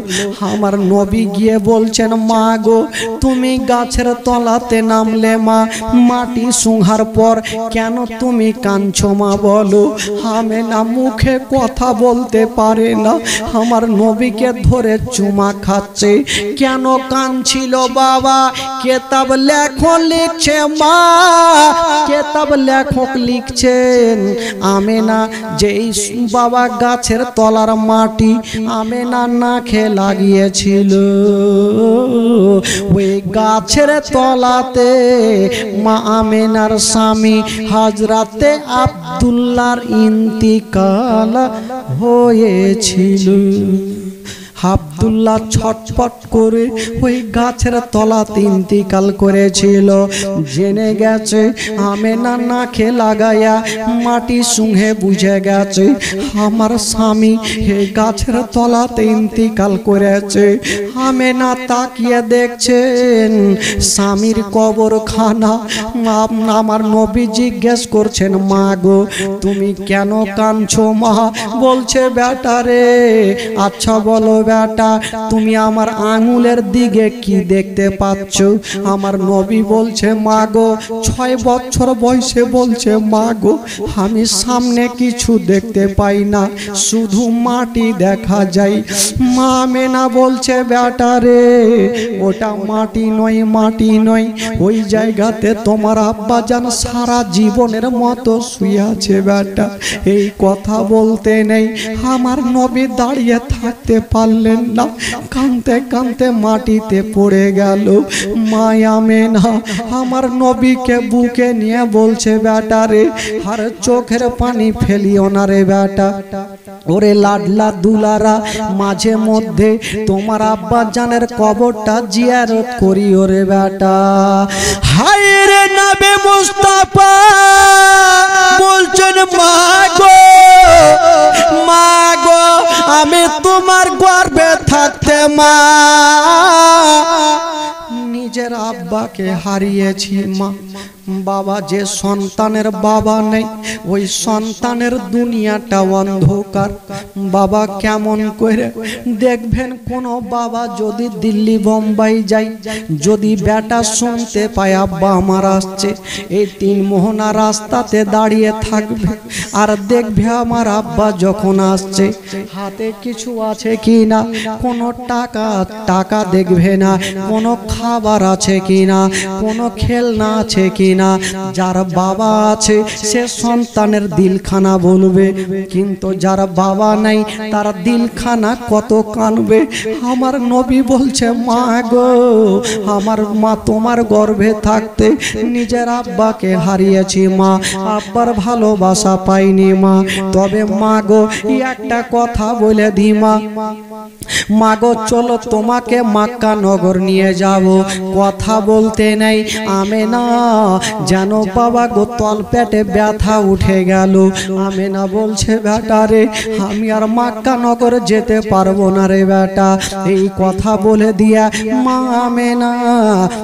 আমার নবী গিয়ে বলছেন, মা গো তুমি গাছের তলাতে নামলে মা, মাটি শুঁড়ার পর কেন তুমি কাঁদছো মা বলো? আমেনা মুখে কথা বলতে পারে না, আমার নবীকে ধরে চুমা খাচ্ছে। কেন কাঁদছিল বাবা? কেতাব লেখক লিখছে মা, কেতাব লেখক লিখছেন আমেনা যেই বাবা গাছের তলার মাটি আমেনা নাকে লাগিয়েছিল, ওই গাছের তলাতে মা আমেনার স্বামী হযরতে আব্দুল্লাহর ইন্তিকাল হয়েছিল। আব্দুল্লাহ ছটফট করে ওই গাছের তলাতে ইন্তিকাল করেছিল। জেনে গেছে আমেনা নাকে লাগায়া মাটি শুঁড়ে বুঝে গেছে আমার স্বামী এই গাছের তলাতে ইন্তিকাল করেছে। আমেনা তাকিয়ে দেখছেন স্বামীর কবরখানা। আমার নবী জিজ্ঞেস করছেন, মা গো তুমি কেন কাঁদছো মা? বলছে, বেটা রে, আচ্ছা বলো বেটা তুমি আমার আঙুলের দিকে কি দেখতে পাচ্ছ? আমার নবী বলছে, মা গো 6 বছর বয়সে বলছে, মা গো আমি সামনে কিছু দেখতে পাই না, শুধু মাটি দেখা যায়। মা আমেনা বলছে, বেটা রে ওটা মাটি নয়, মাটি নয়, ওই জায়গাতে তোমার আব্বা জান সারা জীবনের মতো শুয়ে আছে বেটা। এই কথা বলতে নেই, আমার নবী দাঁড়িয়ে থাকতে পারলেন না, কাঁদতে কাঁদতে মাটিতে পড়ে গেল। মা আমেনা আমার নবীকে বুকে নিয়ে বলছে, বেটা রে আর চোখের পানি ফেলিও না রে বেটা, ওরে লাডলা দুলারা, মাঝে মধ্যে তোমার আব্বা জানের কবরটা জিয়ারত করি ওরে বেটা। হায় রে নবী মুস্তাফা বলছেন, মা গো মা গো আমি তোমার গর্ভে থাকতে মা নিজের আব্বাকে হারিয়েছি মা। বাবা যে সন্তানের বাবা নেই, ওই সন্তানের দুনিয়াটা অন্ধকার। বাবা কেমন করে দেখবেন, কোন বাবা যদি দিল্লি বোম্বাই যায়, যদি বেটা শুনতে পায় আব্বা আমার আসছে, এই 3 মোহনা রাস্তাতে দাঁড়িয়ে থাকবে আর দেখবে আমার আব্বা যখন আসছে হাতে কিছু আছে কি না, কোনো টাকা দেখবে না, কোনো খাবার আছে কি না, কোনো খেলনা আছে কি না। যার বাবা আছে সে সন্তানের দিলখানা বলবে, কিন্তু যার বাবা নাই তার দিলখানা কত কানবে। আমার নবী বলছে, মা গো আমার মা তোমার গর্ভে থাকতে নিজের আব্বাকে হারিয়েছি মা, আব্বার ভালোবাসা পাইনি মা। তবে মা গো একটা কথা বলে দি মা, মা গো চলো তোমাকে মক্কা নগর নিয়ে যাব। কথা বলতে নেই আমেনা যেন বাবা গো তল পেটে ব্যথা উঠে গেল। আমেনা বলছে, বেটা রে আমি আর মক্কা নগর যেতে পারবো না রে বেটা। এই কথা বলে দিয়া মা আমেনা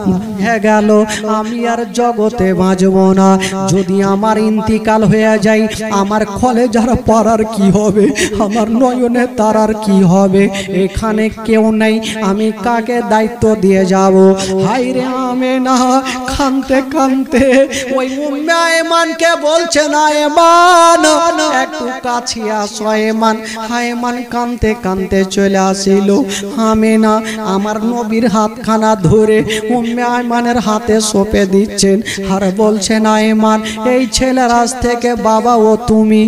বুঝে গেল আমি আর জগতে বাঁচবো না। যদি আমার ইন্তিকাল হয়ে যায় আমার কলেজার পাড়ার কি হবে, আমার নয়নে তারার কি হবে? এখানে কেউ নেই, আমি কাকে দায়িত্ব দিয়ে যাব? হায় রে আমেনা কাঁদতে কাঁদতে ওই উম্মে আয়মানকে বলছে, না আয়মান একটু কাছে আসো আয়মান। আয়মান কাঁদতে কাঁদতে চলে আসিল। আমেনা আমার নবীর হাতখানা ধরে উম্মে আয়মানের হাতে সঁপে দিচ্ছেন আর বলছেন, আয়মান এই ছেলের আজ থেকে বাবা ও তুমি,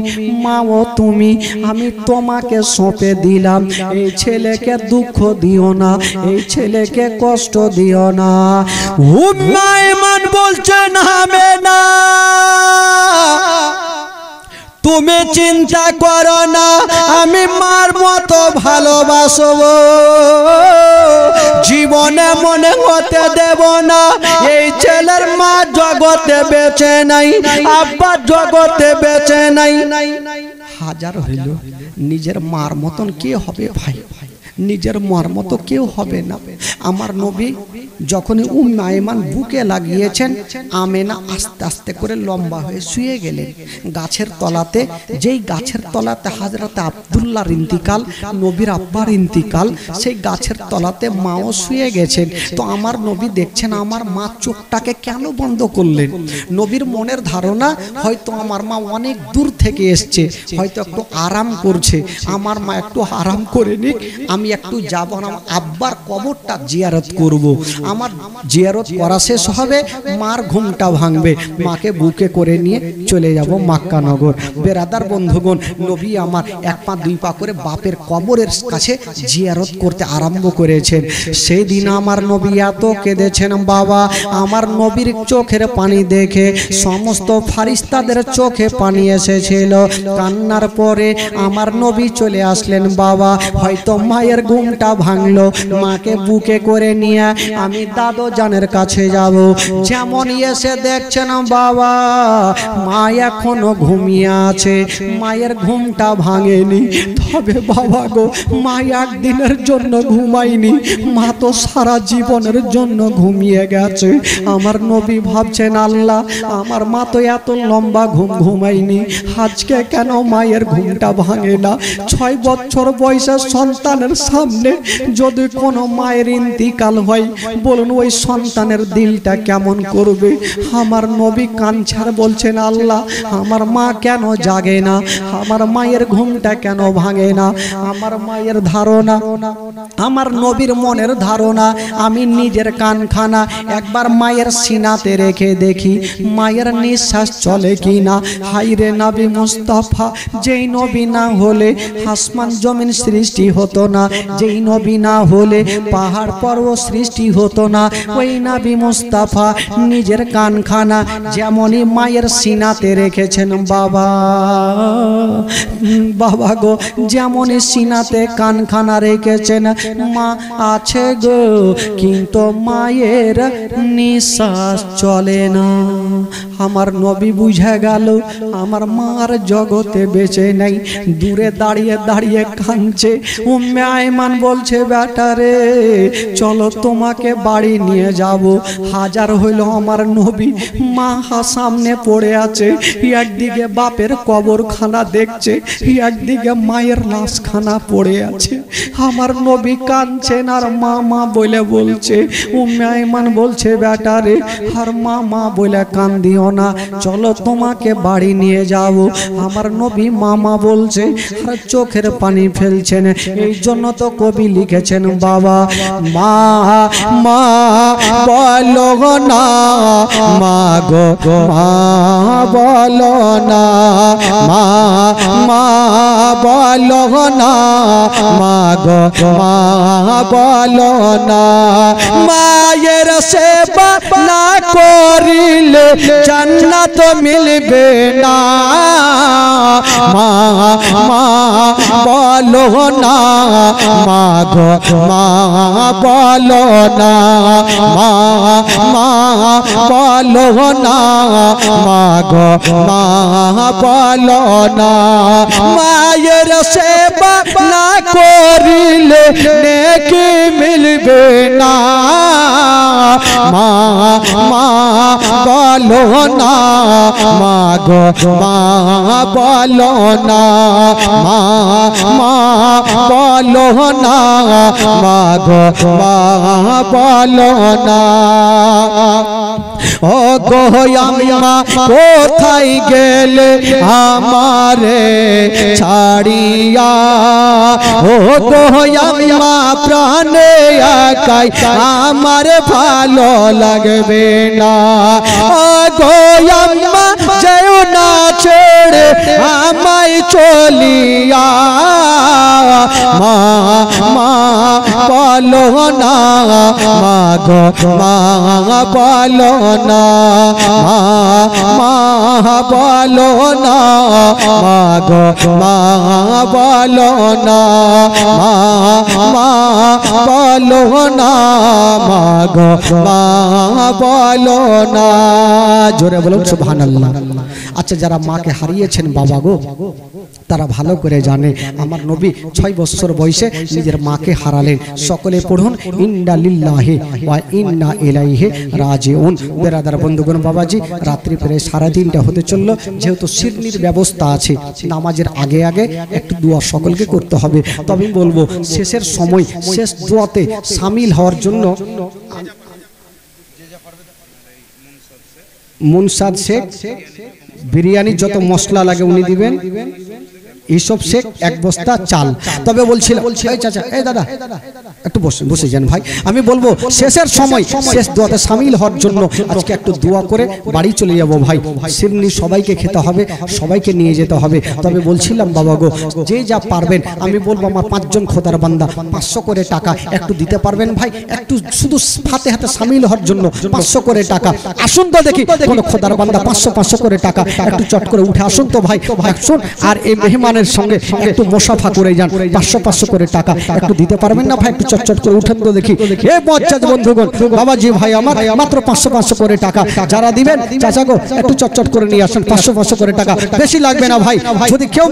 মা ও তুমি, আমি তোমাকে সঁপে দিলাম। এই ছেলেকে দুঃখ দিও না, এই ছেলেকে কষ্ট দিও না। উম্মে আয়মান বলছেন, আমেনা তুমি চিন্তা করো না, আমি মার মতো ভালোবাসবো, জীবনে মনে হতে দেব না এই ছেলের মা জগতে বেঁচে নাই, আব্বা জগতে বেঁচে নাই। হাজার হইল নিজের মার মতন কে হবে ভাই? নিজের মার মতো কেউ হবে না। আমার নবী যখনই উম্মে আইমান বুকে লাগিয়েছেন আমেনা আস্তে আস্তে করে লম্বা হয়ে শুয়ে গেলেন গাছের তলাতে। যেই গাছের তলাতে হযরতে আব্দুল্লাহর ইন্তিকাল, নবীর আব্বার ইন্তিকাল, সেই গাছের তলাতে মাও শুয়ে গেছেন। তো আমার নবী দেখছেন আমার মা চোখটাকে কেন বন্ধ করলেন। নবীর মনের ধারণা হয়তো আমার মা অনেক দূর থেকে এসছে, হয়তো একটু আরাম করছে, আমার মা একটু আরাম করে নিক, আমি একটু যাব, আমার আব্বার কবরটা জিয়ারত করব। আমার জিয়ারত করা শেষ হবে, মার ঘুমটা ভাঙবে, মাকে বুকে করে নিয়ে চলে যাব মক্কা নগর। বেরাদার বন্ধুগণ, নবী আমার এক পা দুই পা করে বাপের কবরের কাছে জিয়ারত করতে আরম্ভ করেছেন। সেই দিন আমার নবী এত কেঁদেছেন বাবা, আমার নবীর চোখের পানি দেখে সমস্ত ফারিস্তাদের চোখে পানি এসেছিল। কান্নার পরে আমার নবী চলে আসলেন বাবা। হয়তো মায়ের ঘুমটা ভাঙলো, মাকে বুকে করে নিয়ে আমি দাদু জানের কাছে যাব। যেমন এসে দেখছেন বাবা মা এখনো ঘুমিয়ে আছে, মায়ের ঘুমটা ভাঙেনি। তবে বাবা গো, মা একদিনের জন্য ঘুমায়নি, মা তো সারা জীবনের জন্য ঘুমিয়ে গেছে। আমার নবী ভাবছেন আল্লাহ, আমার মা তো এত লম্বা ঘুম ঘুমায়নি, আজকে কেন মায়ের ঘুমটা ভাঙে না। 6 বছর বয়সের সন্তানের সামনে যদি কোনো মায়ের ইন্তিকাল হয়, বলুন ওই সন্তানের দিলটা কেমন করবে। আমার নবী কাঁদছেন, বলছেন আল্লাহ আমার মা কেন জাগে না, আমার মায়ের ঘুমটা কেন ভাঙে না। আমার মায়ের ধারণা, আমার নবীর মনের ধারণা, আমি নিজের কানখানা একবার মায়ের সিনাতে রেখে দেখি মায়ের নিঃশ্বাস চলে কি না। হাইরে নবী মুস্তাফা, যেই নবী না হলে আসমান জমিন সৃষ্টি হতো না, যেই নবী না হলে পাহাড় পর্বত সৃষ্টি হতো না, ওই নবী মুস্তাফা নিজের কানখানা যেমনই মায়ের সিনাতে রেখেছেন বাবা। বাবা গো, যেমনই সিনাতে কানখানা রেখেছেন, মা আছে গো কিন্তু মায়ের নিঃশ্বাস চলে না। আমার নবী বুঝে গেল আমার মার জগতে বেঁচে নেই। দূরে দাঁড়িয়ে দাঁড়িয়ে কাঁদছে। উম্মে আইমান বলছে বেটা রে চলো তোমাকে বাড়ি নিয়ে যাব। হাজার হইল আমার নবী, মা সামনে পড়ে আছে, একদিকে বাপের কবরখানা দেখছে, একদিকে মায়ের লাশখানা পড়ে আছে। আমার নবী কাঁদছেন আর মা মা বলে বলছে। উম্মে আইমান বলছে বেটা রে আর মা মা বলে কান্দিও না, চলো তোমাকে বাড়ি নিয়ে যাব। আমার নবী মামা বলছে আর চোখের পানি ফেলছেন। এই জন্য তো কবি লিখেছেন বাবা মা মা বলো না, মা গো মা বলো না, মা মা বলো না, মা গো মা বলো না। মায়ের সেবা না করিলে জান্নাত মিলবে না। মা মা বলো না, মা গো মা বলো না, মা মা বলো না, মা গো মা বলো না। মায়ের সেবা না করিলে নেকি মিলবে না। মা মা বলো না, মা গো মা বলো না, মা মা বলো না, মা গো মা বলো না। ও গো আম্মা কোথায় গেলে আমারে ছাড়িয়া, ও গো আম্মা প্রাণে একাই আমার ভালো লাগবে না। ও গো আম্মা যেও না ছেড়ে আমায় চলিয়া, মা মা বলো না, মা গো মা বলো না, মা মা বলো না, মা গো মা বলো না, মা মা বলো না, মা গো মা বলো না। জোরে বলুন সুবহানাল্লাহ। আচ্ছা, যারা মাকে হারিয়েছেন বাবা গো, তারা ভালো করে জানে আমার নবী 6 বছর বয়সে নিজের মাকে হারালেন। সকলে পড়ুন ইন্না লিল্লাহি ওয়া ইন্না ইলাইহি রাজিউন। বেরাদার বন্ধুগণ, বাবাজি রাত্রি প্রায় 3:30টা হতে চললো। যেহেতু সিরনির ব্যবস্থা আছে, নামাজের আগে আগে একটু দোয়া সকলকে করতে হবে। তবে বলবো শেষের সময় শেষ দোয়াতে শামিল হওয়ার জন্য মুনসাদ শেখ বিরিয়ানির যত মশলা লাগে উনি দিবেন, এইসব শেখ 1 বস্তা চাল। তবে বলছিলাম এই চাচা, এই দাদা একটু বসে যান ভাই। আমি বলবো শেষের সময় শেষ দোয়াতে শামিল হওয়ার জন্য আজকে একটু দোয়া করে বাড়ি চলে যাব ভাই। সিরনি সবাইকে খেতে হবে, সবাইকে নিয়ে যেতে হবে। তবে বলছিলাম বাবা গো, যে যা পারবেন, আমি বলবো আমার 5 জন খোদার বান্দা 500 করে টাকা একটু দিতে পারবেন ভাই? একটু শুধু হাতে হাতে শামিল হওয়ার জন্য 500 করে টাকা। আসুন তো দেখি কোন খোদার বান্দা 500 করে টাকা একটু চট করে উঠে আসুন তো ভাই, আসুন। আর এই মেহমানের সঙ্গে একটু মুসাফা করে যান। 500 করে টাকা একটু দিতে পারবেন না ভাই? একটু চটচট করে উঠেন তো দেখি। এই বজ্জাত বন্ধুগণ, বাবাজি ভাই আমার মাত্র 500 করে টাকা যারা দিবেন, চাচা গো একটু চটচট করে নিয়ে আসেন। 500 করে টাকা, বেশি লাগবে না ভাই। যদি কেউ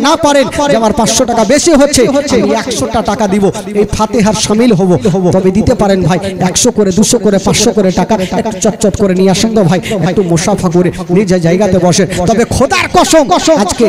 না পারেন যে আমার 500 টাকা বেশি হচ্ছে, আমি 100টা টাকা দিব, এই ফাতিহার শামিল হব, তবে দিতে পারেন ভাই। 100 করে 200 করে 500 করে টাকা একটু চটচট করে নিয়ে আসেন তো ভাই। একটু মুসাফা করে নিজের জায়গাতে বসে। তবে খোদার কসম, আজকে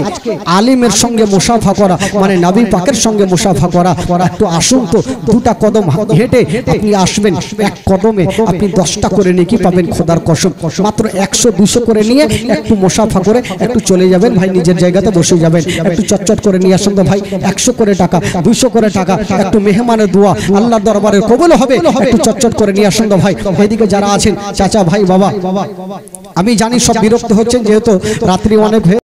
আলিমের সঙ্গে মুসাফা করা মানে নবী পাকের সঙ্গে মুসাফা করা। একটু আসুন তো, 2টা কদম হেঁটে আপনি আসবেন, 1 কদমে আপনি 10টা করে নেকি পাবেন। খোদার কসম, মাত্র 100-200 করে নিয়ে একটু মুসাফা করে একটু চলে যাবেন ভাই, নিজের জায়গাতে বসে যাবেন। একটু চটচট করে নিয়ে আসুন তো ভাই। 100 করে টাকা 200 করে টাকা, একটু মেহমানের দোয়া আল্লাহর দরবারে কবুল হবে। একটু চটচট করে নিয়ে আসুন তো ভাই। এদিকে যারা আছেন চাচা ভাই বাবা, আমি জানি সব বিরক্ত হচ্ছেন যেহেতু রাত্রি অনেক